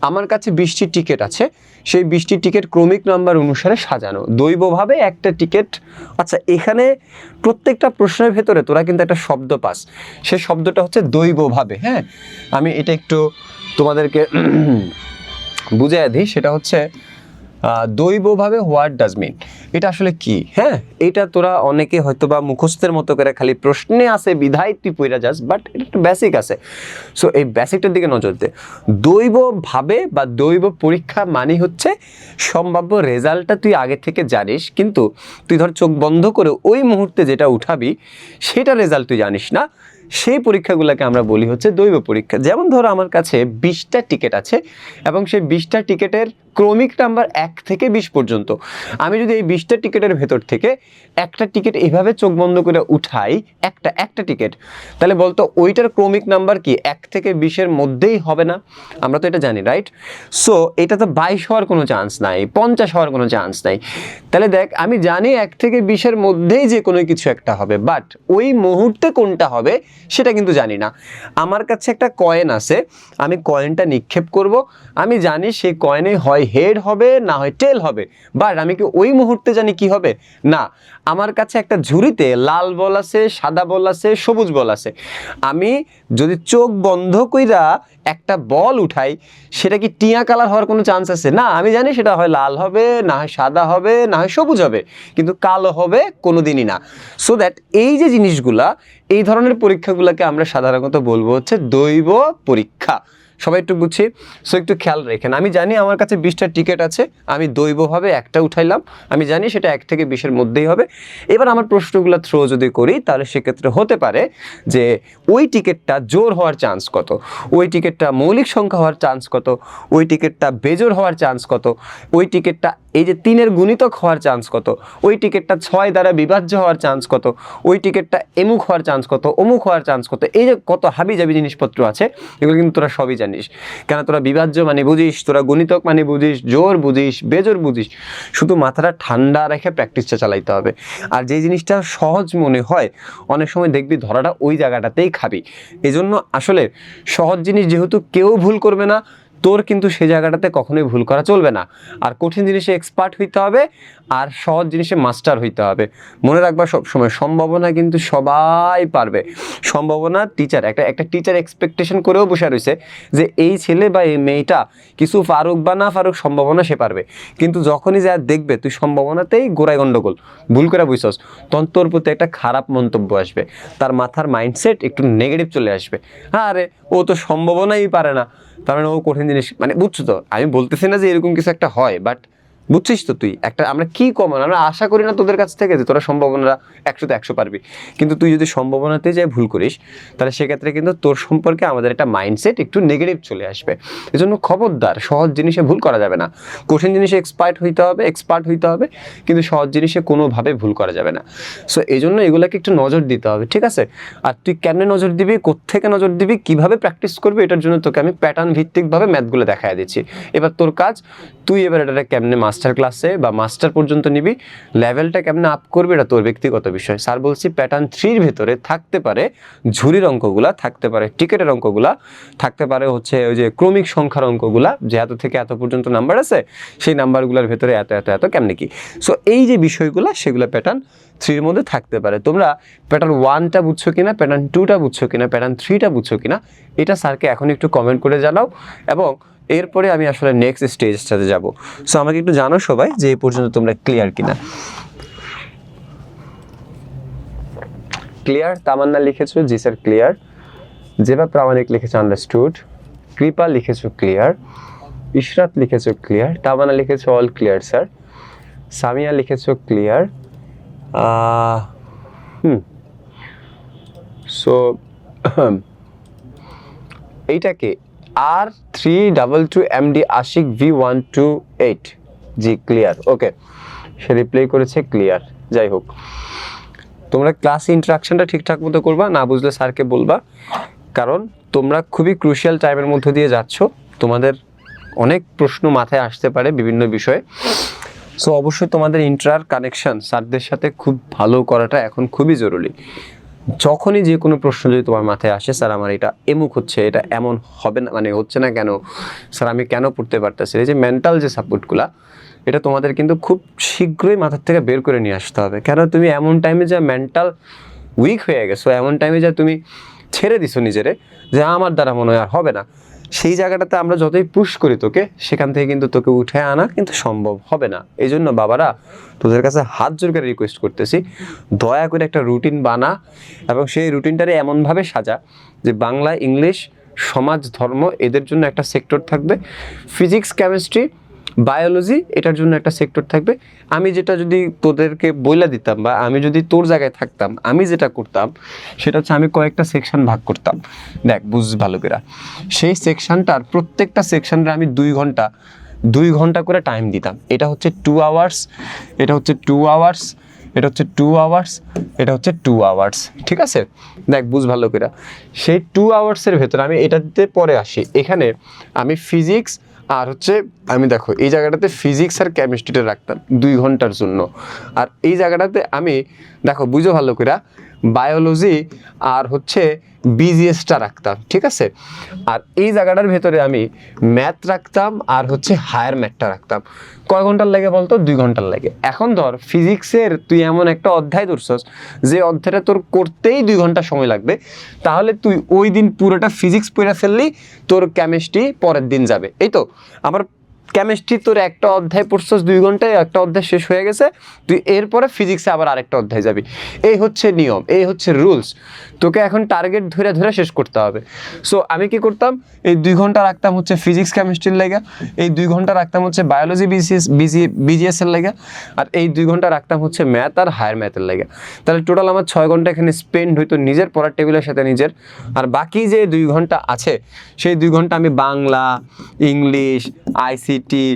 আমার কাছে 20টি টিকিট আছে, সেই 20টি টিকিট ক্রমিক নাম্বার অনুসারে সাজানো, দৈবভাবে একটা টিকিট। আচ্ছা, এখানে প্রত্যেকটা প্রশ্নের ভেতরে তোরা কিন্তু একটা শব্দ পাস, সেই শব্দটা হচ্ছে দৈবভাবে। হ্যাঁ, আমি এটা একটু তোমাদেরকে বুঝাই দিই, সেটা হচ্ছে দৈবভাবে হোয়াট ডাজ মিন, এটা আসলে কি? হ্যাঁ, এটা তোরা অনেকে হয়তো বা মুখস্থের মতো করে খালি প্রশ্নে আছে বিধায় তুই পড়া যাস, বাট এটা একটু বেসিক আছে। সো এই বেসিকটার দিকে নজর দে। দৈবভাবে বা দৈব পরীক্ষা মানে হচ্ছে সম্ভাব্য রেজাল্টটা তুই আগে থেকে জানিস, কিন্তু তুই ধর চোখ বন্ধ করে ওই মুহূর্তে যেটা উঠাবি সেটা রেজাল্ট তুই জানিস না, সেই পরীক্ষাগুলোকে আমরা বলি হচ্ছে দৈব পরীক্ষা। যেমন ধরো আমার কাছে 20টা টিকিট আছে এবং সেই 20টা টিকিটের ক্রমিক নাম্বার 1 থেকে 20 পর্যন্ত। আমি যদি এই 20টা টিকিটের ভেতর থেকে একটা টিকিট এভাবে চোখ বন্ধ করে উঠাই, একটা টিকিট, তাহলে বলতো ওইটার ক্রমিক নাম্বার কি 1 থেকে 20-এর মধ্যেই হবে না? আমরা তো এটা জানি, রাইট? সো এটা তো 22 হওয়ার কোনো চান্স নাই, 50 হওয়ার কোনো চান্স নাই। তাহলে দেখ, আমি জানি 1 থেকে 20-এর মধ্যেই যে কোনো কিছু একটা হবে, বাট ওই মুহূর্তে কোনটা হবে সেটা কিন্তু জানি না। আমার কাছে একটা কয়েন আছে, আমি কয়েনটা নিক্ষেপ করব, আমি জানি সেই কয়েনে হয় হেড হবে না হয় টেল হবে, বাট আমি কি ওই মুহূর্তে জানি কি হবে? না। আমার কাছে একটা ঝুড়িতে লাল বল আছে, সাদা বল আছে, সবুজ বল আছে, আমি যদি চোখ বন্ধ কইরা একটা বল উঠাই, সেটা কি টিয়া কালার হওয়ার কোনো চান্স আছে? না। আমি জানি সেটা হয় লাল হবে, না হয় সাদা হবে, না হয় সবুজ হবে, কিন্তু কালো হবে কোনোদিনই না। সো দ্যাট এই যে জিনিসগুলা, এই ধরনের পরীক্ষাগুলোকে আমরা সাধারণত বলবো হচ্ছে দৈব পরীক্ষা। সবাই একটু বুঝছি? সো একটু খেয়াল রেখেন। আমি জানি আমার কাছে 20টা টিকিট আছে, আমি দৈবভাবে একটা উঠাইলাম, আমি জানি সেটা 1 থেকে 20-এর মধ্যেই হবে। এবার আমার প্রশ্নগুলো থ্রো যদি করি, তাহলে সেক্ষেত্রে হতে পারে যে ওই টিকিটটা জোর হওয়ার চান্স কত, ওই টিকিটটা মৌলিক সংখ্যা হওয়ার চান্স কত, ওই টিকিটটা বেজোর হওয়ার চান্স কত, ওই টিকিটটা এই যে 3-এর গুণিতক হওয়ার চান্স কত, ওই টিকিটটা 6 দ্বারা বিভাজ্য হওয়ার চান্স কত, ওই টিকিটটা এমুক হওয়ার চান্স কত, অমুক হওয়ার চান্স কত। এই যে কত হাবিজাবি জিনিসপত্র আছে, এগুলো কিন্তু তোরা সবই জানিস। কেন? তোরা বিভাজ্য মানে বুঝিস, তোরা গুণিতক মানে বুঝিস, জোর বুঝিস, বেজোর বুঝিস। শুধু মাথাটা ঠান্ডা রেখে প্র্যাকটিসটা চালাইতে হবে। আর যে জিনিসটা সহজ মনে হয়, অনেক সময় দেখবি ধরাটা ওই জায়গাটাতেই খাবি। এজন্য আসলে সহজ জিনিস যেহেতু কেউ ভুল করবে না, তোর কিন্তু সেই জায়গাটাতে কখনোই ভুল করা চলবে না। আর কঠিন জিনিসে এক্সপার্ট হইতে হবে, আর সহজ জিনিসে মাস্টার হইতে হবে। মনে রাখবা সবসময়, সম্ভাবনা কিন্তু সবাই পারবে। সম্ভাবনা টিচার, একটা টিচার এক্সপেকটেশন করেও বসে রয়েছে যে এই ছেলে বা এই মেয়েটা কিছু পারুক বা না পারুক, সম্ভাবনা সে পারবে। কিন্তু যখনই যা দেখবে তুই সম্ভাবনাতেই গোড়ায় গন্ডগোল, ভুল করে বুঝছস, তখন তোর প্রতি একটা খারাপ মন্তব্য আসবে, তার মাথার মাইন্ডসেট একটু নেগেটিভ চলে আসবে। আরে ও তো সম্ভাবনাই পারে না, তার মানে ও কঠিন জিনিস, মানে বুঝছো তো? আমি বলতেছি না যে এরকম কিছু একটা হয়, বাট বুঝছিস তো তুই? একটা আমরা কি কমন, আমরা আশা করি না তোদের কাছ থেকে যে তোরা সম্ভাবনা 100-তে 100 পারবি, কিন্তু তুই যদি সম্ভাবনাতে যাই ভুল করিস, তাহলে সেক্ষেত্রে কিন্তু তোর সম্পর্কে আমাদের একটা মাইন্ডসেট একটু নেগেটিভ চলে আসবে। এজন্য খবরদার, সহজ জিনিসে ভুল করা যাবে না। কঠিন জিনিসে এক্সপার্ট হইতে হবে, কিন্তু সহজ জিনিসে কোনোভাবে ভুল করা যাবে না। সো এই জন্য এগুলোকে একটু নজর দিতে হবে, ঠিক আছে? আর তুই কেমনে নজর দিবি, কোত্থেকে নজর দিবি, কিভাবে প্র্যাকটিস করবি, এটার জন্য তোকে আমি প্যাটার্ন ভিত্তিকভাবে ম্যাথগুলো দেখায় দিচ্ছি। এবার তোর কাজ, তুই এবার এটা কেমনে মাস্টার ক্লাসে বা মাস্টার পর্যন্ত নিবি, লেভেলটা কেমনে আপ করবি, এটা তোর ব্যক্তিগত বিষয়। স্যার বলছি প্যাটার্ন 3-র ভেতরে থাকতে পারে ঝুরির অঙ্কগুলা, থাকতে পারে টিকেটের অঙ্কগুলা, থাকতে পারে হচ্ছে ওই যে ক্রমিক সংখ্যার অঙ্কগুলা, যে এত থেকে এত পর্যন্ত নাম্বার আছে, সেই নাম্বারগুলোর ভেতরে এত এত এত কেমনে কি। সো এই যে বিষয়গুলো, সেগুলো প্যাটার্ন 3-র মধ্যে থাকতে পারে। তোমরা প্যাটার্ন 1টা বুঝছো কিনা, প্যাটার্ন 2টা বুঝছো কিনা, প্যাটার্ন 3টা বুঝছো কিনা, এটা স্যারকে এখন একটু কমেন্ট করে জানাও, এবং এরপরে আমি আসলে নেক্সট স্টেজটাতে যাব। সো আমাকে একটু জানো সবাই যে এই পর্যন্ত তোমরা ক্লিয়ার কিনা। ক্লিয়ার? তামান্না লিখেছো জি স্যার ক্লিয়ার, জেবা প্রামাণিক লিখেছো আন্ডারস্টুড, কৃপা লিখেছো ক্লিয়ার, ইশরাত লিখেছো ক্লিয়ার, তামান্না লিখেছো অল ক্লিয়ার স্যার, সামিয়া লিখেছো ক্লিয়ার। সো এইটাকে R322MD আশিক V128, জি ক্লিয়ার, ওকে, সে রিপ্লাই করেছে ক্লিয়ার। যাই হোক, তোমরা ক্লাস ইন্টারাকশনটা ঠিকঠাক মতো করবা, না বুঝলে স্যারকে বলবা, কারণ তোমরা খুবই ক্রুশিয়াল টাইমের মধ্যে দিয়ে যাচ্ছ, তোমাদের অনেক প্রশ্ন মাথায় আসতে পারে বিভিন্ন বিষয়ে। সো অবশ্যই তোমাদের ইন্টার কানেকশন স্যারদের সাথে খুব ভালো করাটা এখন খুবই জরুরি। যখনই যে কোনো প্রশ্ন যদি তোমার মাথায় আসে, স্যার আমার এটা এমুক হচ্ছে, এটা এমন হবে না, মানে হচ্ছে না কেন, স্যার আমি কেন পড়তে পারতেছি, এই যে মেন্টাল যে সাপোর্টগুলা, এটা তোমাদের কিন্তু খুব শীঘ্রই মাথার থেকে বের করে নিয়ে আসতে হবে। কেন? তুমি এমন টাইমে যা মেন্টাল উইক হয়ে গেছো, এমন টাইমে যা তুমি ছেড়ে দিছো নিজেরে, যে আমার দ্বারা মনে হয় আর হবে না, সেই জায়গাটাতে আমরা যতই পুশ করি তোকে, সেখান থেকে কিন্তু তোকে উঠে আনা কিন্তু সম্ভব হবে না। এই জন্য বাবারা, তোদের কাছে হাত জোর করে রিকোয়েস্ট করতেছি, দয়া করে একটা রুটিন বানা, এবং সেই রুটিনটারে এমনভাবে সাজা যে বাংলা, ইংলিশ, সমাজ, ধর্ম, এদের জন্য একটা সেক্টর থাকবে, ফিজিক্স, কেমিস্ট্রি বায়োলজি এটার জন্য একটা সেক্টর থাকবে। আমি যেটা যদি তোদেরকে বইলা দিতাম বা আমি যদি তোর জায়গায় থাকতাম, আমি যেটা করতাম সেটা হচ্ছে আমি কয়েকটা সেকশন ভাগ করতাম। দেখ বুঝ ভালো করে, সেই সেকশনটার প্রত্যেকটা সেকশনের আমি 2 ঘন্টা করে টাইম দিতাম। এটা হচ্ছে 2 আওয়ার্স, এটা হচ্ছে 2 আওয়ার্স, এটা হচ্ছে 2 আওয়ার্স, এটা হচ্ছে 2 আওয়ার্স, ঠিক আছে? দেখ বুঝ ভালো করে, সেই 2 আওয়ার্সের ভেতরে আমি এটা দিতে পরে আসি। এখানে আমি ফিজিক্স আর হচ্ছে আমি দেখো এই জায়গাটাতে ফিজিক্স আর কেমিস্ট্রিটা রাখতাম 2 ঘন্টার জন্য। আর এই জায়গাটাতে আমি দেখো বুঝো ভালো করে বায়োলজি আর হচ্ছে বিজিএসটা রাখতাম, ঠিক আছে? আর এই জায়গাটার ভেতরে আমি ম্যাথ রাখতাম আর হচ্ছে হায়ার ম্যাথটা রাখতাম। কয় ঘন্টার লাগে বলতো? 2 ঘন্টার লাগে। এখন ধর ফিজিক্সের তুই এমন একটা অধ্যায় ধরছস যে অধ্যায়টা তোর করতেই 2 ঘন্টা সময় লাগবে, তাহলে তুই ওই দিন পুরোটা ফিজিক্স পড়ে ফেললি, তোর কেমিস্ট্রি পরের দিন যাবে। এই তো আমার কেমিস্ট্রি তোর একটা অধ্যায় পড়ছস 2 ঘন্টায়, একটা অধ্যায় শেষ হয়ে গেছে, তুই এরপরে ফিজিক্সে আবার আরেকটা অধ্যায় যাবি। এই হচ্ছে নিয়ম, এই হচ্ছে রুলস। তোকে এখন টার্গেট ধরে ধরে শেষ করতে হবে। সো আমি কি করতাম, এই 2 ঘন্টা রাখতাম হচ্ছে ফিজিক্স কেমিস্ট্রির লেগা, এই 2 ঘন্টা রাখতাম হচ্ছে বায়োলজি বিজিএস এর লেগা, আর এই 2 ঘন্টা রাখতাম হচ্ছে ম্যাথ আর হায়ার ম্যাথের লেগা। তাহলে টোটাল আমার 6 ঘন্টা এখানে স্পেন্ড হইতো নিজের পড়ার টেবিলের সাথে নিজের। আর বাকি যে 2 ঘন্টা আছে সেই 2 ঘন্টা আমি বাংলা, ইংলিশ, আইসিটি,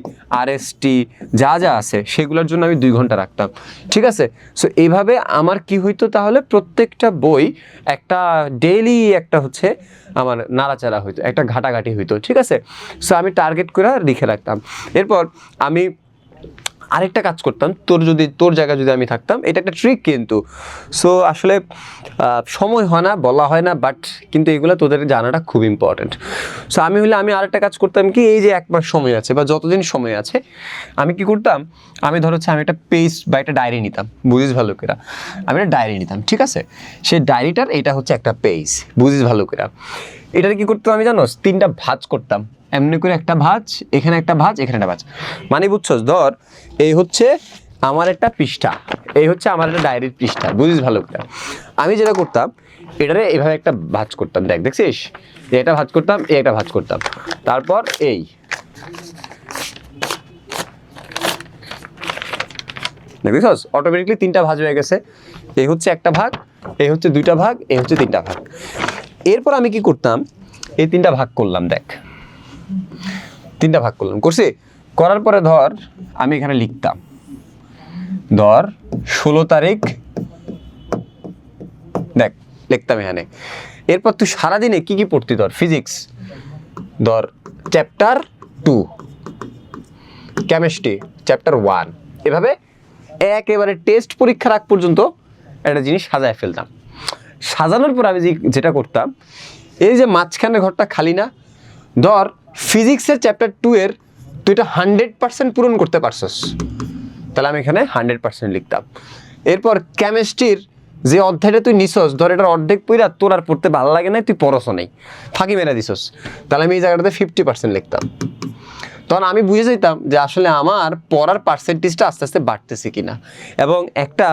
আরএসটি যা যা আছে সেগুলোর জন্য আমি 2 ঘন্টা রাখতাম, ঠিক আছে? সো এইভাবে আমার কি হইতো, তাহলে প্রত্যেকটা বই একটা ডেইলি একটা হচ্ছে আমার নাড়াচাড়া হইতো, একটা ঘাটাঘাটি হইতো, ঠিক আছে? সো আমি টার্গেট করে লিখে রাখতাম। এরপর আমি আরেকটা কাজ করতাম, তোর জায়গায় যদি আমি থাকতাম, এটা একটা ট্রিক কিন্তু। সো আসলে সময় হয় না, বলা হয় না, বাট কিন্তু এগুলো তোদের জানাটা খুব ইম্পর্টেন্ট। সো আমি আরেকটা কাজ করতাম কি, এই যে 1 মাস সময় আছে বা যতদিন সময় আছে, আমি কি করতাম, আমি ধর হচ্ছে আমি একটা পেজ বা একটা ডায়েরি নিতাম, বুঝিস ভালো করে, আমি একটা ডায়েরি নিতাম, ঠিক আছে? সেই ডায়েরিটার এটা হচ্ছে একটা পেজ, বুঝিস ভালো করে। এটার কি করতাম আমি জানোস, 3টা ভাঁজ করতাম, এমনি করে একটা ভাঁজ, এখানে একটা ভাঁজ, এখানে একটা ভাঁজ। মানে বুঝছস, ধর এই হচ্ছে আমার একটা পৃষ্ঠা, এই হচ্ছে আমার একটা ডায়েরির পৃষ্ঠা, বুঝিস ভালো করে। আমি যেটা করতাম, এটারে এভাবে একটা ভাঁজ করতাম, দেখছিস, এটা ভাঁজ করতাম, এই একটা ভাঁজ করতাম, তারপর এই দেখছিস অটোমেটিকলি 3টা ভাঁজ হয়ে গেছে। এই হচ্ছে একটা ভাগ, এই হচ্ছে 2টা ভাগ, এই হচ্ছে 3টা ভাগ। এরপর আমি কি করতাম, এই 3টা ভাগ করলাম, দেখ 3টা ভাগ করলাম, করার পরে ধর আমি এখানে লিখতাম, ধর 16 তারিখ, দেখ লিখতাম এখানে। এরপর তুই সারাদিনে কি কি পড়তি, ধর ফিজিক্স, ধর চ্যাপ্টার 2, কেমিস্ট্রি চ্যাপ্টার 1, এভাবে একেবারে টেস্ট পরীক্ষার আগ পর্যন্ত একটা জিনিস সাজায় ফেলতাম। সাজানোর পর আমি যেটা করতাম, এই যে মাঝখানে ঘরটা খালি না, ধর ফিজিক্সের চ্যাপ্টার 2 এর তুই এটা 100% পূরণ করতে পারছস, তাহলে আমি এখানে 100% লিখতাম। এরপর কেমিস্ট্রির যে অধ্যায়টা তুই নিছস, ধর এটার অর্ধেক পড়া তোর আর পড়তে ভালো লাগে না, তুই পড়ছও নেই, ফাঁকি মেরে দিছস, তাহলে আমি এই জায়গাটাতে 50% লিখতাম। তখন আমি বুঝে যেতাম যে আসলে আমার পড়ার পার্সেন্টেজটা আস্তে আস্তে বাড়তেছে কিনা। এবং একটা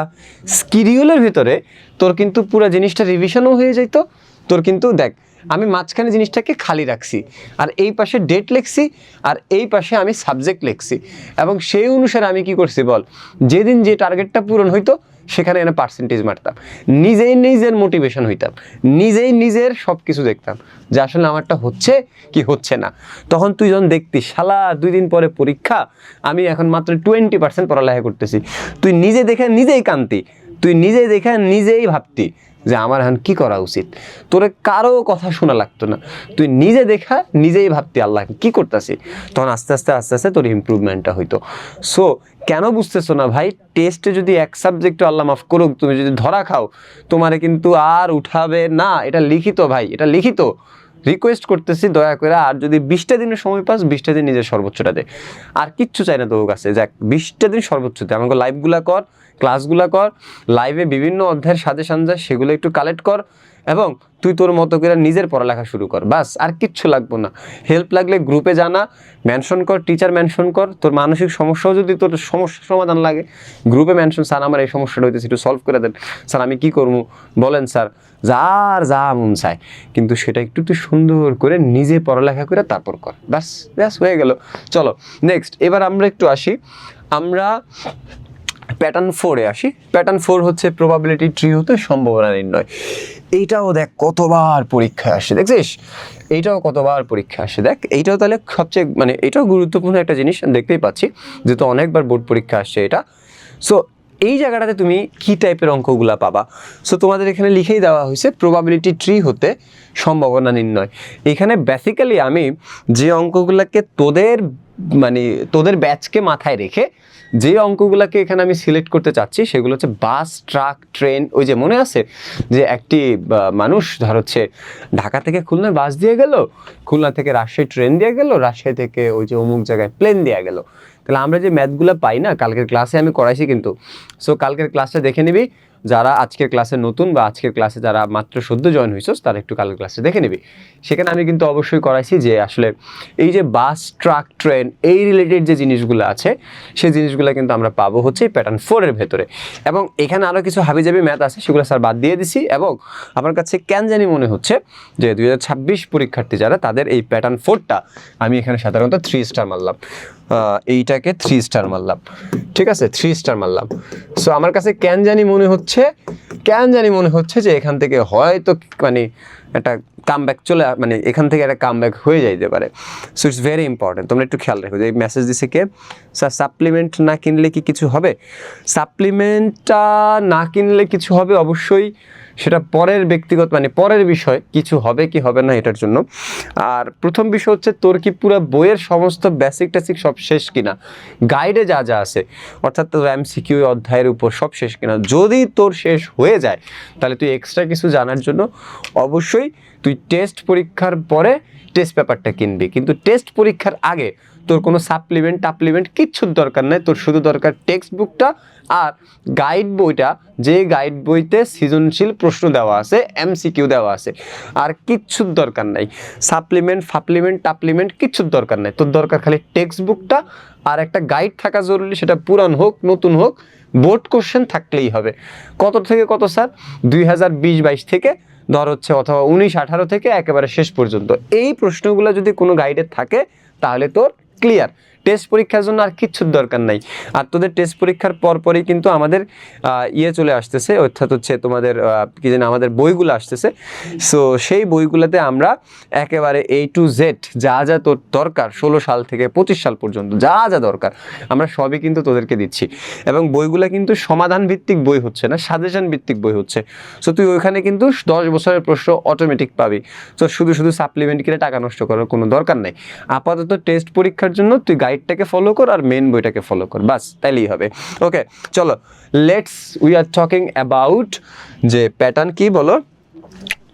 স্কিডিউলের ভিতরে তোর কিন্তু পুরো জিনিসটা রিভিশনও হয়ে যেত। তোর কিন্তু দেখ আমি মাঝখানে জিনিসটাকে খালি রাখছি, আর এই পাশে ডেট লিখছি, আর এই পাশে আমি সাবজেক্ট লিখছি, এবং সেই অনুসারে আমি কি করছি বল, যেদিন যে টার্গেটটা পূরণ হইতো সেখানে এনে পার্সেন্টেজ মারতাম, নিজের মোটিভেশন হইতাম, নিজের সব কিছু দেখতাম যে আসলে আমারটা হচ্ছে কি হচ্ছে না। তখন তুই যখন দেখতি শালা 2 দিন পরে পরীক্ষা, আমি এখন মাত্র 20% পড়ালেখা করতেছি, তুই নিজে দেখে নিজেই কান্তি, তুই নিজে দেখে নিজেই ভাবতি যে আমার এখন কি করা উচিত। তোরে কারো কথা শোনা লাগতো না, তুই নিজে দেখা নিজেই ভাবতি আল্লাহ কি করতেছি। তখন আস্তে আস্তে তোর ইমপ্রুভমেন্টটা হইতো। সো কেন বুঝতেছো না ভাই, টেস্টে যদি এক সাবজেক্টে আল্লাহ মাফ করুক তুমি যদি ধরা খাও, তোমারে কিন্তু আর উঠাবে না। এটা লিখিত ভাই, এটা লিখিত, রিকোয়েস্ট করতেছি দয়া করে। আর যদি 20টা দিনের সময় পাস, 20টা দিন নিজের সর্বোচ্চটা দে, আর কিচ্ছু চাই না তোর কাছে। যাক 20টা দিন সর্বোচ্চ দে, আমাকে লাইভগুলা কর, ক্লাসগুলা কর, লাইভে বিভিন্ন অধ্যায়ের সাজেশন যায় সেগুলো একটু কালেক্ট কর, এবং তুই তোর মতো করে নিজের পড়ালেখা শুরু কর, বাস আর কিচ্ছু লাগবে না। হেল্প লাগলে গ্রুপে জানা, মেনশন কর, টিচার মেনশন কর। তোর মানসিক সমস্যাও যদি তোর সমস্যার সমাধান লাগে, গ্রুপে মেনশন, স্যার আমার এই সমস্যাটা হইতেছে, একটু সলভ করে দেন স্যার, আমি কি করবো বলেন স্যার, যার যা মন চায়, কিন্তু সেটা একটু তুই সুন্দর করে নিজে পড়ালেখা করে তারপর কর, ব্যাস ব্যাস হয়ে গেল। চলো নেক্সট, এবার আমরা একটু আসি, আমরা প্যাটার্ন 4-এ আসি। প্যাটার্ন 4 হচ্ছে প্রবাবিলিটি ট্রি হতে সম্ভাবনা নির্ণয়। এইটাও দেখ কতবার পরীক্ষায় আসে, দেখছিস? এইটাও কতবার পরীক্ষা আসে, দেখ এইটাও তাহলে সবচেয়ে মানে এটাও গুরুত্বপূর্ণ একটা জিনিস, দেখতেই পাচ্ছি যেহেতু অনেকবার বোর্ড পরীক্ষা আসছে এটা। সো এই জায়গাটাতে তুমি কি টাইপের অঙ্কগুলা পাবা? সো তোমাদের এখানে লিখেই দেওয়া হয়েছে প্রবাবিলিটি ট্রি হতে সম্ভাবনা নির্ণয়। এখানে বেসিক্যালি আমি যে অঙ্কগুলোকে তোদের ব্যাচকে মাথায় রেখে যে অঙ্কগুলোকে এখানে আমি সিলেক্ট করতে চাচ্ছি সেগুলো হচ্ছে বাস, ট্রাক, ট্রেন। ওই যে মনে আছে যে একটি মানুষ ধর হচ্ছে ঢাকা থেকে খুলনায় বাস দিয়ে গেল, খুলনা থেকে রাজশাহী ট্রেন দিয়ে গেল, রাজশাহী থেকে ওই যে অমুক জায়গায় প্লেন দিয়ে গেল। তাহলে আমরা যে ম্যাথগুলো পাই না, কালকের ক্লাসে আমি করাইছি কিন্তু। সো কালকের ক্লাসটা দেখে নিবি, যারা আজকের ক্লাসে নতুন বা আজকের ক্লাসে যারা মাত্র সদ্য জয়েন হয়েছিস তারা একটু কালকের ক্লাসে দেখে নিবি। সেখানে আমি কিন্তু অবশ্যই করাইছি যে আসলে এই যে বাস, ট্রাক, ট্রেন এই রিলেটেড যে জিনিসগুলো আছে সেই জিনিসগুলো কিন্তু আমরা পাবো হচ্ছে প্যাটার্ন 4-এর ভেতরে। এবং এখানে আরও কিছু হাবিজাবি ম্যাথ আছে, সেগুলো স্যার বাদ দিয়ে দিছি। এবং আমার কাছে কেন জানি মনে হচ্ছে যে 2026 পরীক্ষার্থী যারা, তাদের এই প্যাটার্ন 4টা আমি এখানে সাধারণত 3 স্টার মারলাম, এইটাকে 3 স্টার মারলাম, ঠিক আছে, 3 স্টার মারলাম। সো আমার কাছে কেন জানি মনে হচ্ছে যে এখান থেকে হয়তো মানে একটা কামব্যাক মানে এখান থেকে একটা কামব্যাক হয়ে যাইতে পারে। সো ইটস ভেরি ইম্পর্টেন্ট, তোমরা একটু খেয়াল রাখো। যে মেসেজ দিছে কে, স্যার সাপ্লিমেন্ট না কিনলে কি কিছু হবে? সাপ্লিমেন্টটা না কিনলে কিছু হবে অবশ্যই, সেটা পরের ব্যক্তিগত মানে পরের বিষয়, কিছু হবে কি হবে না এটার জন্য। আর প্রথম বিষয় হচ্ছে তোর কি পুরো বইয়ের সমস্ত বেসিক টেসিক সব শেষ কিনা, গাইডে যা যা আছে অর্থাৎ তোর এমসিকিউ অধ্যায়ের উপর সব শেষ কিনা। যদি তোর শেষ হয়ে যায় তাহলে তুই এক্সট্রা কিছু জানার জন্য অবশ্যই তুই টেস্ট পরীক্ষার পরে টেস্ট পেপারটা কিনবি, কিন্তু টেস্ট পরীক্ষার আগে তোর কোনো সাপ্লিমেন্ট কিচ্ছুর দরকার নেই। তোর শুধু দরকার টেক্সট বুকটা আর গাইড বইটা, যে গাইড বইতে সৃজনশীল প্রশ্ন দেওয়া আছে, এমসিকিউ দেওয়া আছে, আর কিচ্ছুর দরকার নাই। সাপ্লিমেন্ট কিচ্ছুর দরকার নাই। তোর দরকার খালি টেক্সট বুকটা আর একটা গাইড থাকা জরুরি, সেটা পুরান হোক নতুন হোক, বোর্ড কোশ্চেন থাকলেই হবে। কত থেকে কত স্যার? 2020-22 থেকে ধর হচ্ছে, অথবা 19-18 থেকে একেবারে শেষ পর্যন্ত। এই প্রশ্নগুলো যদি কোনো গাইডে থাকে তাহলে তোর ক্লিয়ার। টেস্ট পরীক্ষার জন্য আর কিচ্ছুর দরকার নাই। আর তোদের টেস্ট পরীক্ষার পরপরই কিন্তু আমাদের চলে আসতেছে, অর্থাৎ হচ্ছে তোমাদের কি জানি আমাদের বইগুলো আসতেছে। সো সেই বইগুলোতে আমরা একেবারে A to Z যা যা তোর দরকার 16 সাল থেকে 25 সাল পর্যন্ত যা যা দরকার আমরা সবই কিন্তু তোদেরকে দিচ্ছি। এবং বইগুলো কিন্তু সমাধান ভিত্তিক বই হচ্ছে না, সাজেশন ভিত্তিক বই হচ্ছে। সো তুই ওইখানে কিন্তু 10 বছরের প্রশ্ন অটোমেটিক পাবি। তো শুধু সাপ্লিমেন্ট কিনে টাকা নষ্ট করার কোনো দরকার নেই। আপাতত টেস্ট পরীক্ষার জন্য তুই গাইডটাকে ফলো কর আর মেন বইটাকে ফলো কর, বাস তাইলেই হবে। ওকে চলো, উই আর টকিং অ্যাবাউট যে প্যাটার্ন কি বলো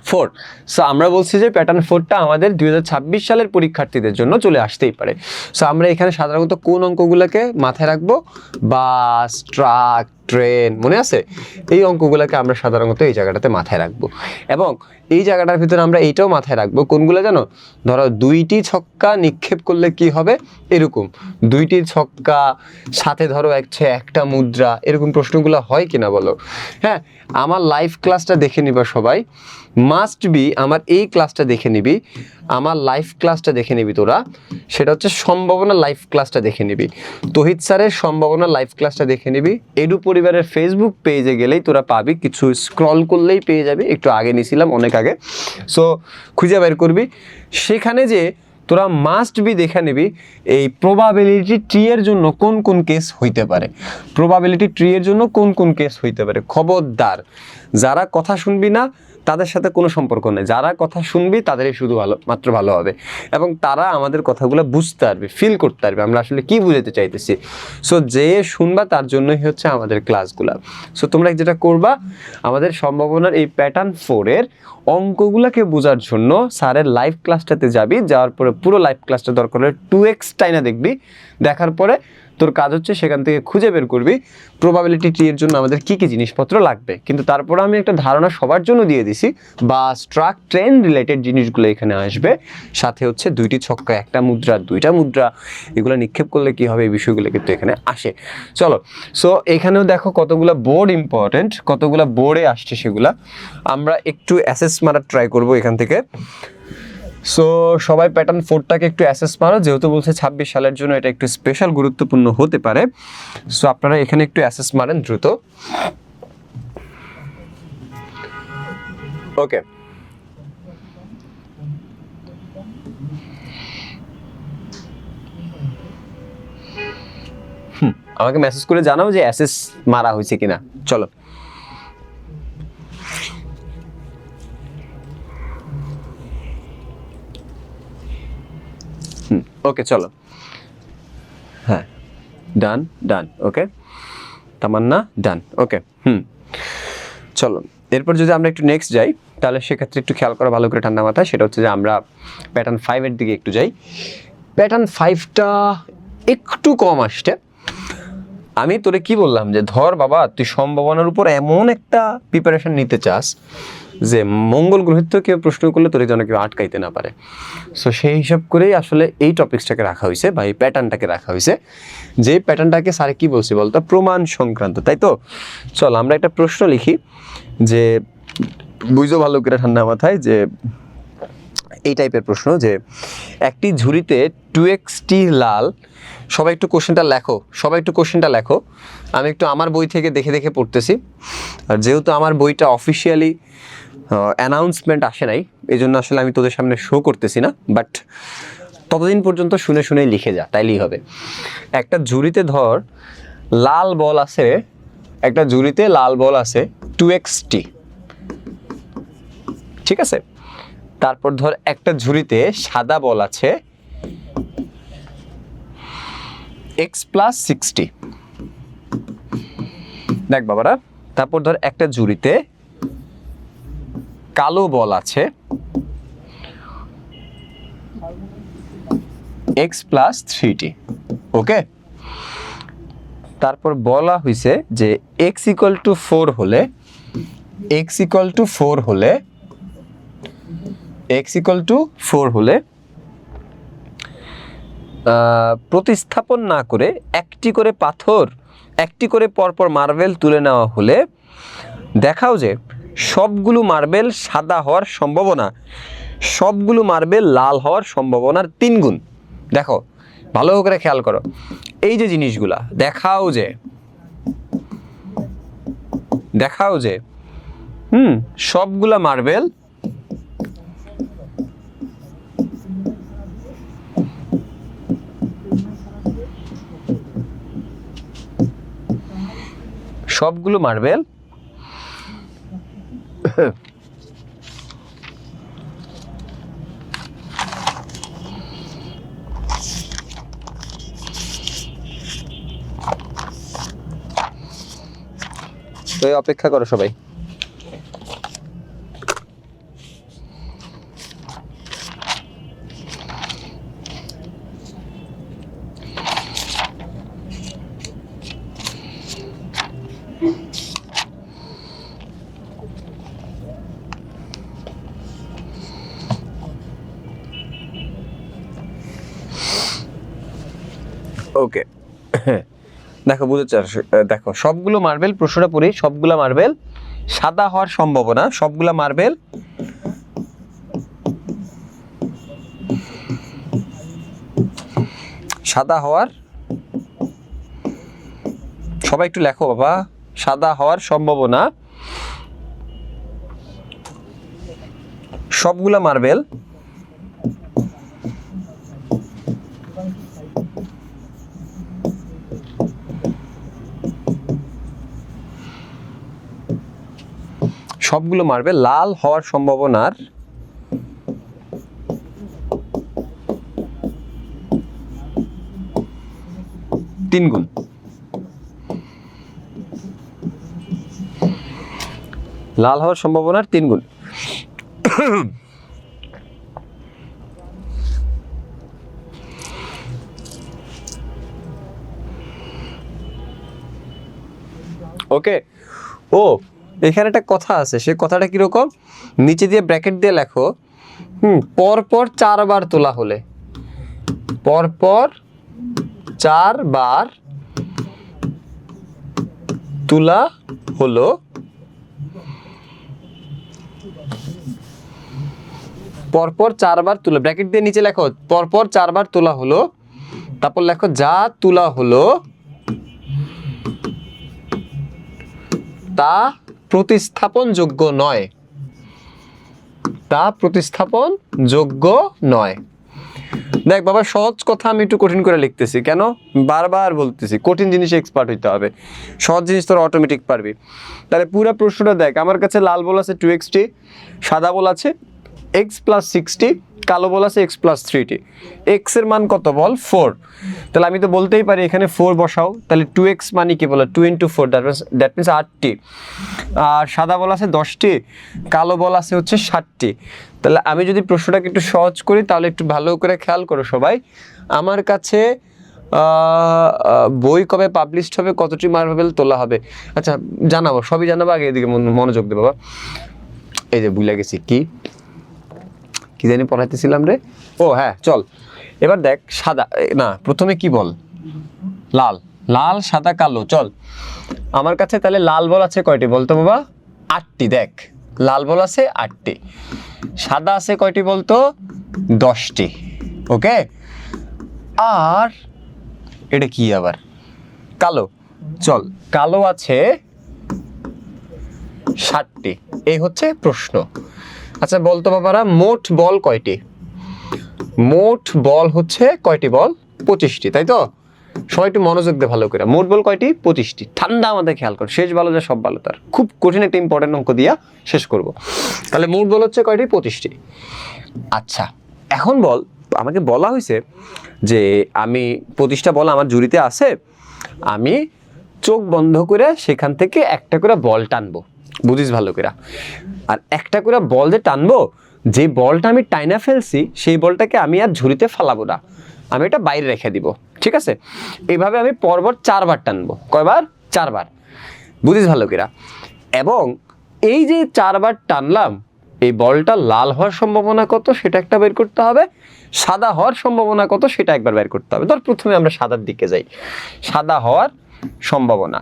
4। সো আমরা বলছি যে প্যাটার্ন 4টা আমাদের 2026 সালের পরীক্ষার্থীদের জন্য চলে আসতেই পারে। সো আমরা এখানে সাধারণত কোন অঙ্কগুলোকে মাথায় রাখবো? বাস, ট্রাক, ট্রেন, মনে আছে? এই অঙ্কগুলোকে আমরা সাধারণত এই জায়গাটাতে মাথায় রাখবো। এবং এই জায়গাটার ভিতরে আমরা এইটাও মাথায় রাখবো, কোনগুলো জানো? ধরো 2টি ছক্কা নিক্ষেপ করলে কি হবে, এরকম 2টি ছক্কা সাথে ধরো একটা মুদ্রা, এরকম প্রশ্নগুলো হয় কিনা বলো? হ্যাঁ, আমার লাইভ ক্লাসটা দেখে নিবা সবাই, মাস্ট বি আমার এই ক্লাসটা দেখে নিবি, আমার লাইভ ক্লাসটা দেখে নিবি তোরা। সেটা হচ্ছে সম্ভাবনা লাইভ ক্লাসটা দেখে নিবি, তহিদ স্যারের সম্ভাবনা লাইভ ক্লাসটা দেখে নিবি। এডু পরিবারের ফেসবুক পেজে গেলেই তোরা পাবি, কিছু স্ক্রল করলেই পেয়ে যাবি, একটু আগে নিয়েছিলাম অনেক আগে। সো খুঁজে বের করবি, সেখানে যে তোরা মাস্ট বি দেখে নিবি এই প্রবাবিলিটি ট্রি এর জন্য কোন কোন কেস হইতে পারে, প্রবাবিলিটি ট্রি এর জন্য কোন কোন কেস হইতে পারে। খবরদার, যারা কথা শুনবি না তাদের সাথে কোনো সম্পর্ক নেই, যারা কথা শুনবি তাদেরই শুধু মাত্র ভালো হবে, এবং তারা আমাদের কথাগুলো বুঝতে পারবে, ফিল করতে পারবে আমরা আসলে কি বুঝাতে চাইতেছি। সো যে শুনবা তার জন্যই হচ্ছে আমাদের ক্লাসগুলো। সো তোমরা যেটা করবা, আমাদের সম্ভাবনার এই প্যাটার্ন 4 এর অঙ্কগুলোকে বোঝার জন্য স্যারের লাইভ ক্লাসটাতে যাবি, যাওয়ার পরে পুরো লাইভ ক্লাসটা দরকার হলে 2x টাইনা দেখবি, দেখার পরে তোর কাজ হচ্ছে সেখান থেকে খুঁজে বের করবি প্রবাবিলিটি ট্রি এর জন্য আমাদের কি কি জিনিসপত্র লাগবে। কিন্তু তারপরে আমি একটা ধারণা সবার জন্য দিয়ে দিছি, বা স্ট্রাক ট্রেন্ড রিলেটেড জিনিসগুলো এখানে আসবে, সাথে হচ্ছে 2টি ছক্কা 1টা মুদ্রা 2টা মুদ্রা, এগুলো নিক্ষেপ করলে কি হবে এই বিষয়গুলো কিন্তু এখানে আসে। চলো, সো এখানেও দেখো কতগুলো বোর্ড ইম্পর্টেন্ট, কতগুলো বোর্ডে আসছে সেগুলা আমরা একটু অ্যাসেস মারার ট্রাই করব এখান থেকে। সো সবাই প্যাটার্ন 4টাকে একটু অ্যাসেস মারো, যেহেতু বলছে 26 সালের জন্য এটা একটু স্পেশাল গুরুত্বপূর্ণ হতে পারে। সো আপনারা এখানে একটু অ্যাসেস মারেন দ্রুত। ওকে, আমাকে মেসেজ করে জানাও যে অ্যাসেস মারা হয়েছে কিনা। চলো, ওকে চলো, হ্যাঁ ডান ডান, ওকে তামান্না ডান, ওকে চলো। এরপর যদি আমরা একটু নেক্সট যাই, তাহলে সেক্ষেত্রে একটু খেয়াল করা ভালো করে ঠান্ডা মাথায়, সেটা হচ্ছে যে আমরা প্যাটার্ন 5-এর দিকে একটু যাই। প্যাটার্ন 5টা একটু কম আসছে। আমি তোরে কি বললাম যে ধর বাবা তুই সম্ভাবনার উপর এমন একটা প্রিপারেশন নিতে চাস যে মঙ্গল গ্রহের থেকে কেউ প্রশ্ন করলে তোরে যেন কেউ আটকাইতে না পারে। সো সেই হিসাব করেই আসলে এই টপিক্সটাকে রাখা হয়েছে বা এই প্যাটার্নটাকে রাখা হয়েছে, যে প্যাটার্নটাকে স্যারে কি বলছে বলতো, প্রমাণ সংক্রান্ত, তাই তো। চল আমরা একটা প্রশ্ন লিখি, যে বুঝো ভালো করে ঠান্ডা মাথায়, যে এই টাইপের প্রশ্ন, যে একটি ঝুড়িতে 2xt লাল, সবাই একটু কোশ্চেনটা লেখো, সবাই একটু কোশ্চেনটা লেখো, আমি একটু আমার বই থেকে দেখে দেখে পড়তেছি। আর যেহেতু আমার বইটা অফিসিয়ালি অ্যানাউন্সমেন্ট আসে নাই, এই জন্য আসলে আমি তোদের সামনে শো করতেছি না, বাট ততদিন পর্যন্ত শুনে শুনেই লিখে যা, তাইলেই হবে। একটা ঝুড়িতে ধর লাল বল আছে, একটা ঝুড়িতে লাল বল আছে 2xt, ঠিক আছে। তারপর ধর একটা ঝুড়িতে সাদা বল আছে x+60, দেখ বাবারা। তারপর ধর একটা ঝুড়িতে কালো বল আছে x+3t, ওকে। তারপর বলা হয়েছে যে x=4 হলে প্রতিস্থাপন না করে একটি করে পাথর, একটি করে পরপর মার্বেল তুলে নেওয়া হলে দেখাও যে সবগুলো মার্বেল সাদা হওয়ার সম্ভাবনা সবগুলো মার্বেল লাল হওয়ার সম্ভাবনার 3 গুণ। দেখো ভালো করে খেয়াল করো, এই যে জিনিসগুলা দেখাও যে সবগুলা মার্বেল তো অপেক্ষা করো সবাই। ওকে, দেখো বুঝতে দেখো সবগুলো মার্বেল, প্রশ্নটা পড়ি, সবগুলা মার্বেল সাদা হওয়ার সম্ভাবনা, সবগুলা মার্বেল সাদা হওয়ার, সবাই একটু লেখো বাবা, সাদা হওয়ার সম্ভাবনা সবগুলা মার্বেল লাল হওয়ার সম্ভাবনার 3 গুণ। লাল হওয়ার সম্ভাবনার 3 গুণ। ওকে, ও এখানে একটা কথা আছে, সে কথাটা কিরকম, নিচে দিয়ে ব্র্যাকেট দিয়ে লেখো, পরপর 4 বার তোলা হলে, পরপর 4 বার তোলা হলো, পরপর 4 বার তোলা, ব্র্যাকেট দিয়ে নিচে লেখো পরপর 4 বার তোলা হলো, তারপর লেখো যা তোলা হলো তা প্রতিস্থাপনযোগ্য নয়, তা প্রতিস্থাপনযোগ্য নয়। দেখ বাবা, সহজ কথা আমি একটু কঠিন করে লিখতেছি কেন, বারবার বলতেছি কঠিন জিনিসে এক্সপার্ট হইতে হবে, সহজ জিনিস তোরা অটোমেটিক পারবি। তাহলে পুরো প্রশ্নটা দেখ, আমার কাছে লাল বল আছে 2xt, সাদা বল আছে x + 6t, কালো বল আছে x + 3t, x এর মান কত বল 4, তাহলে আমি তো বলতেই পারি এখানে 4 বসাও, তাহলে 2x মানে কি বলো 2 × 4, দ্যাট মিনস 8t, আর সাদা বল আছে 10টি, কালো বল আছে হচ্ছে 7টি। তাহলে আমি যদি প্রশ্নটাকে একটু সহজ করি, তাহলে একটু ভালো করে খেয়াল করো সবাই, আমার কাছে বই কবে পাবলিশড হবে, কতটি মার্বেল তোলা হবে, আচ্ছা জানাবো, সবই জানাবো, আগে এদিকে মনোযোগ দে বাবা। এই যে ভুলে গেছি কি জানি পড়াইতেছিলাম রে, ও হ্যাঁ চল, এবার দেখ সাদা না, প্রথমে কি বল, লাল, লাল সাদা কালো, চল আমার কাছে তাহলে লাল বল আছে কয়টি বলতো বাবা, 8টি, দেখ লাল বল আছে 8টি, সাদা আছে কয়টি বলতো 10টি, ওকে, আর এটা কি আবার কালো, চল কালো আছে 7টি, এই হচ্ছে প্রশ্ন। আচ্ছা বলতো বাবারা, মোট বল কয়টি, মোট বল হচ্ছে কয়টি বল 25টি, তাই তো, সবাই একটু মনোযোগ দিয়ে ভালো করে, মোট বল কয়টি 25টি, ঠান্ডা আমাদের খেয়াল কর, শেষ ভালো যা সব ভালো তার, খুব কঠিন একটা ইম্পর্টেন্ট অঙ্ক দিয়া শেষ করব। তাহলে মোট বল হচ্ছে কয়টি 25টি। আচ্ছা এখন বল, আমাকে বলা হয়েছে যে আমি 25টা বল আমার ঝুড়িতে আছে, আমি চোখ বন্ধ করে সেখান থেকে একটা করে বল টানবো, বুঝিস ভালো করে, আর একটা করে বল যে টানবো, যে বলটা আমি টাইনা ফেলছি সেই বলটাকে আমি আর ঝুড়িতে ফালাবো না, আমি এটা বাইরে রেখে দিব, ঠিক আছে, এইভাবে আমি পরপর 4 বার টানবো, কয়বার 4 বার, বুঝিস ভালো করে, এবং এই যে 4 বার টানলাম, এই বলটা লাল হওয়ার সম্ভাবনা কত সেটা একটা বের করতে হবে, সাদা হওয়ার সম্ভাবনা কত সেটা একবার বের করতে হবে। ধর প্রথমে আমরা সাদার দিকে যাই, সাদা হওয়ার সম্ভাবনা,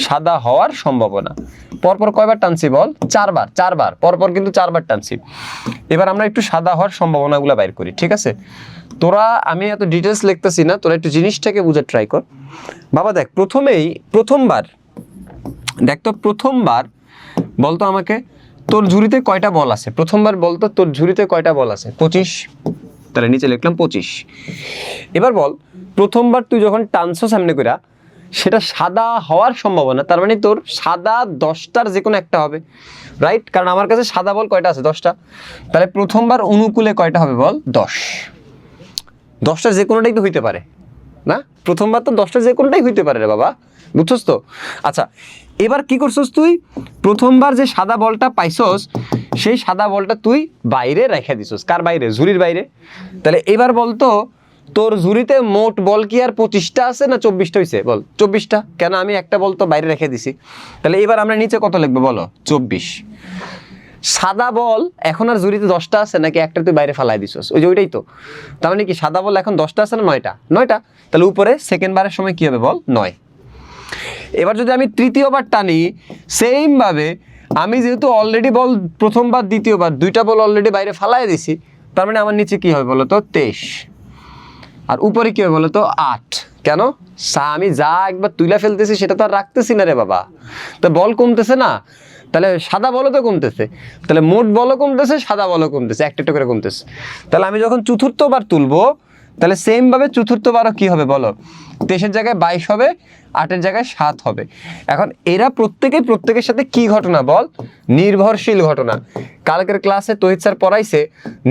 সাদা হওয়ার সম্ভাবনা, পরপর কয়বার টানছি বল 4 বার, 4 বার পরপর কিন্তু 4 বার টানছি। এবার আমরা একটু সাদা হওয়ার সম্ভাবনাগুলো বের করি, ঠিক আছে, তোরা আমি এত ডিটেলস লিখতেছি না, তোরা একটু জিনিসটাকে বুঝে ট্রাই কর বাবা। দেখ প্রথমবার দেখ তো, প্রথমবার বলতো আমাকে তোর ঝুড়িতে কয়টা বল আছে, প্রথমবার বলতো তোর ঝুড়িতে কয়টা বল আছে 25, তাহলে নিচে লিখলাম 25। এবার বল প্রথমবার তুই যখন টানছো সামনে করে, সেটা সাদা হওয়ার সম্ভাবনা, তার মানে তোর সাদা 10টার যে কোনো একটা হবে, রাইট, কারণ আমার কাছে সাদা বল কয়টা আছে 10টা, তাহলে প্রথমবার অনুকূলে কয়টা হবে বল 10টার যে কোনোটাই তো হইতে পারে না, প্রথমবার তো 10টার যে কোনোটাই হইতে পারে রে বাবা, বুঝছস তো। আচ্ছা এবার কি করছস তুই, প্রথমবার যে সাদা বলটা পাইছস সেই সাদা বলটা তুই বাইরে রেখে দিছস, কার বাইরে, ঝুড়ির বাইরে, তাহলে এবার বলতো তোর ঝুড়িতে মোট বল কি আর 25টা আছে না 24টা হয়েছে বল, 24টা, কেন আমি একটা বল তো বাইরে রেখে দিছি, তাহলে এবার আমরা নিচে কত লিখবো বলো 24। সাদা বল এখন আর ঝুড়িতে 10টা আছে নাকি একটা তুই বাইরে ফালাই দিছস, ওই যে ওইটাই তো, তার মানে কি সাদা বল এখন 10টা আছে না 9টা, তাহলে উপরে সেকেন্ড বারের সময় কি হবে বল 9। এবার যদি আমি তৃতীয়বার টানি, সেম ভাবে আমি যেহেতু অলরেডি বল প্রথমবার দ্বিতীয়বার 2টা বল অলরেডি বাইরে ফালাই দিছি, তার মানে আমার নিচে কি হবে বলো তো 23, আর উপরে কি হবে বলো তো 8, কেন আমি যা একবার তুলে ফেলতেছি সেটা তো আর রাখতেছি না রে বাবা, তো বল কমতেছে না, তাহলে সাদা বলও তো কমতেছে, তাহলে মোট বলও কমতেছে সাদা বলও কমতেছে, একটা একটা করে কমতেছে, তাহলে আমি যখন চতুর্থবার তুলবো তাহলে সেম ভাবে চতুর্থবারও কি হবে বলো, 23-এর জায়গায় 22 হবে, 8-এর জায়গায় 7 হবে। এখন এরা প্রত্যেকের সাথে কি ঘটনা বল, নির্ভরশীল ঘটনা, কালকের ক্লাসে তহিদ স্যার পড়াইছে,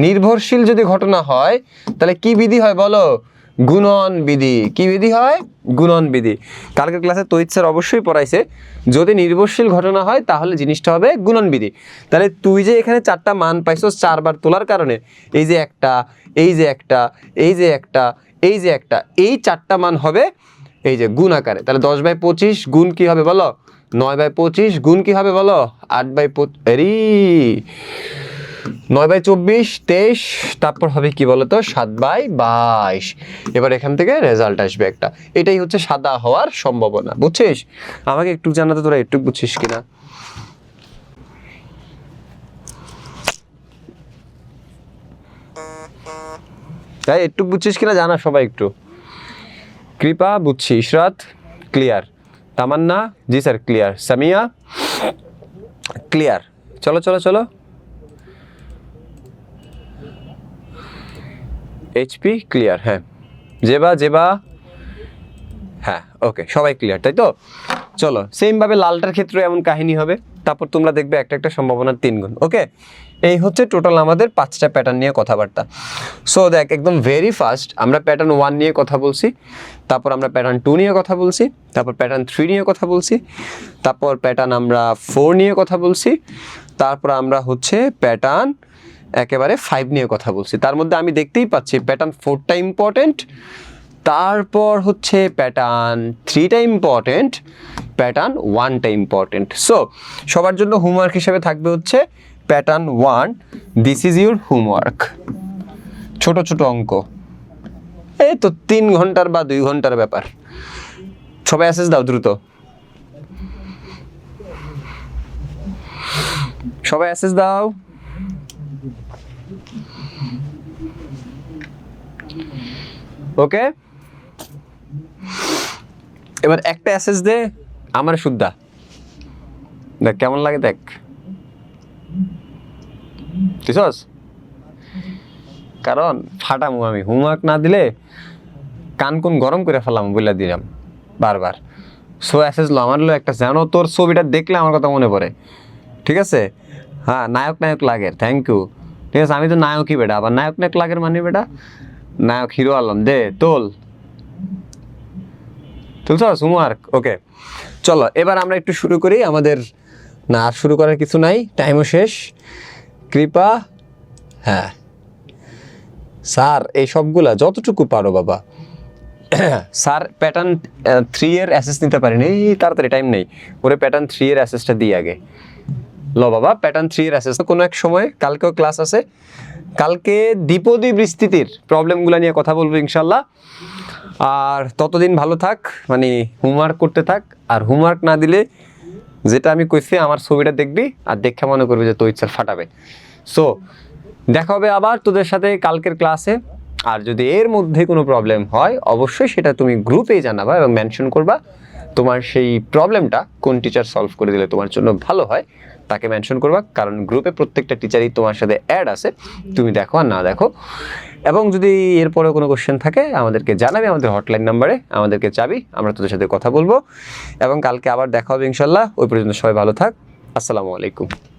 নির্ভরশীল যদি ঘটনা হয় তাহলে কি বিধি হয় বলো, গুণন বিধি। কি বিধি হয়? গুণন বিধি। কালকের ক্লাসে তৈত স্যার অবশ্যই পড়াইছে, যদি নির্ভরশীল ঘটনা হয় তাহলে জিনিসটা হবে গুণন বিধি। তাহলে তুই যে এখানে 4টা মান পাইছস 4 বার তোলার কারণে, এই যে একটা, এই যে একটা, এই যে একটা, এই যে একটা, এই 4টা মান হবে এই যে গুণ আকারে। তাহলে 10/25 গুণ কি হবে বলো? 9/25 গুণ কি হবে বলো? 9/24 23, তারপর হবে কি বলতো 7/22। এবার এখান থেকে রেজাল্ট আসবে একটা। এটাই হচ্ছে সাদা হওয়ার সম্ভাবনা, বুঝছিস? আমাকে একটু জানাতে তোরা একটু বুঝছিস কিনা। তাই একটু বুঝছিস কিনা জানা সবাই একটু। কৃপা বুঝছি, ইশরাত ক্লিয়ার, তামান্না জি স্যার ক্লিয়ার, সামিয়া ক্লিয়ার। চলো চলো চলো, এইচপি ক্লিয়ার, হ্যাঁ জেবা জেবা, হ্যাঁ ওকে সবাই ক্লিয়ার, তাই তো? চলো সেম ভাবে লালটার ক্ষেত্রে এমন কাহিনী হবে। তারপর তোমরা দেখবে একটা একটা সম্ভাবনার 3 গুণ। ওকে, এই হচ্ছে টোটাল আমাদের 5টা প্যাটার্ন নিয়ে কথাবার্তা। সো দেখ, একদম ভেরি ফার্স্ট আমরা প্যাটার্ন 1 নিয়ে কথা বলছি, তারপর আমরা প্যাটার্ন 2 নিয়ে কথা বলছি, তারপর প্যাটার্ন 3 নিয়ে কথা বলছি, তারপর প্যাটার্ন আমরা 4 নিয়ে কথা বলছি, তারপর আমরা হচ্ছে প্যাটার্ন একেবারে 5 নিয়ে কথা বলছি। তার মধ্যে আমি দেখতেই পাচ্ছি প্যাটার্ন 4টা ইম্পর্টেন্ট, তারপর হচ্ছে প্যাটার্ন 3টা ইম্পর্টেন্ট, প্যাটার্ন 1টা ইম্পর্টেন্ট। সো সবার জন্য হোমওয়ার্ক হিসেবে থাকবে হচ্ছে pattern 1, this is your homework. ছোট ছোট অঙ্ক, এই তো 3 ঘন্টার বা 2 ঘন্টার ব্যাপার। সবাই অ্যাসেস দাও দ্রুত, সবাই অ্যাসেস দাও। ওকে, এবার একটা অ্যাসেস দে আমার শুদ্ধা, দেখ কেমন লাগে, দেখ বুঝছস? কারণ ফাটামু আমি, হোমওয়ার্ক না দিলে কান কোন গরম করে ফেলাম বলে দিলাম বারবার। সো অ্যাসেস লো আমার, লো একটা, যেন তোর ছবিটা দেখলে আমার কথা মনে পড়ে, ঠিক আছে? হ্যাঁ, নায়ক নায়ক লাগের, থ্যাংক ইউ। ঠিক আছে, আমি তো নায়কই বেটা, আবার নায়ক নায়ক লাগের মানে বেটা নায়ক হিরো আলম। দে তোল, তুলছস হোমওয়ার্ক? ওকে চলো এবার আমরা একটু শুরু করি আমাদের। না আর শুরু করার কিছু নাই, টাইমও শেষ। কৃপা, হ্যাঁ স্যার এই সবগুলা যতটুকু পারো বাবা। স্যার প্যাটার্ন 3 এর অ্যাসেস নিতে পারিনি, তাড়াতাড়ি টাইম নেই, ওরে প্যাটার্ন 3 এর অ্যাসেসটা দিই আগে। লো বাবা, প্যাটার্ন 3 এর অ্যাসেস কোনো এক সময়, কালকেও ক্লাস আছে, কালকে দ্বিপদী বিস্তৃতির প্রবলেমগুলো নিয়ে কথা বলবো ইনশাল্লাহ। আর ততদিন ভালো থাক, মানে হোমওয়ার্ক করতে থাক, আর হোমওয়ার্ক না দিলে যেটা আমি কইছি আমার ছবিটা দেখবি আর দেখা মনে করবি যে তো ইচ্ছা ফাটাবে। সো দেখা হবে আবার তোদের সাথে কালকের ক্লাসে। আর যদি এর মধ্যে কোনো প্রবলেম হয় অবশ্যই সেটা তুমি গ্রুপেই জানাবা এবং মেনশন করবা তোমার সেই প্রবলেমটা কোন টিচার সলভ করে দিলে তোমার জন্য ভালো হয়, তাকে মেনশন করবা। কারণ গ্রুপে প্রত্যেকটা টিচারই তোমার সাথে অ্যাড আছে, তুমি দেখো আর না দেখো। এবং যদি এরপরে কোনো কোশ্চেন থাকে আমাদেরকে জানাবে, আমাদের হটলাইন নাম্বারে আমাদেরকে চাবি, আমরা তোদের সাথে কথা বলবো। এবং কালকে আবার দেখা হবে ইনশাল্লাহ। ওই পর্যন্ত সবাই ভালো থাক, আসসালামু আলাইকুম।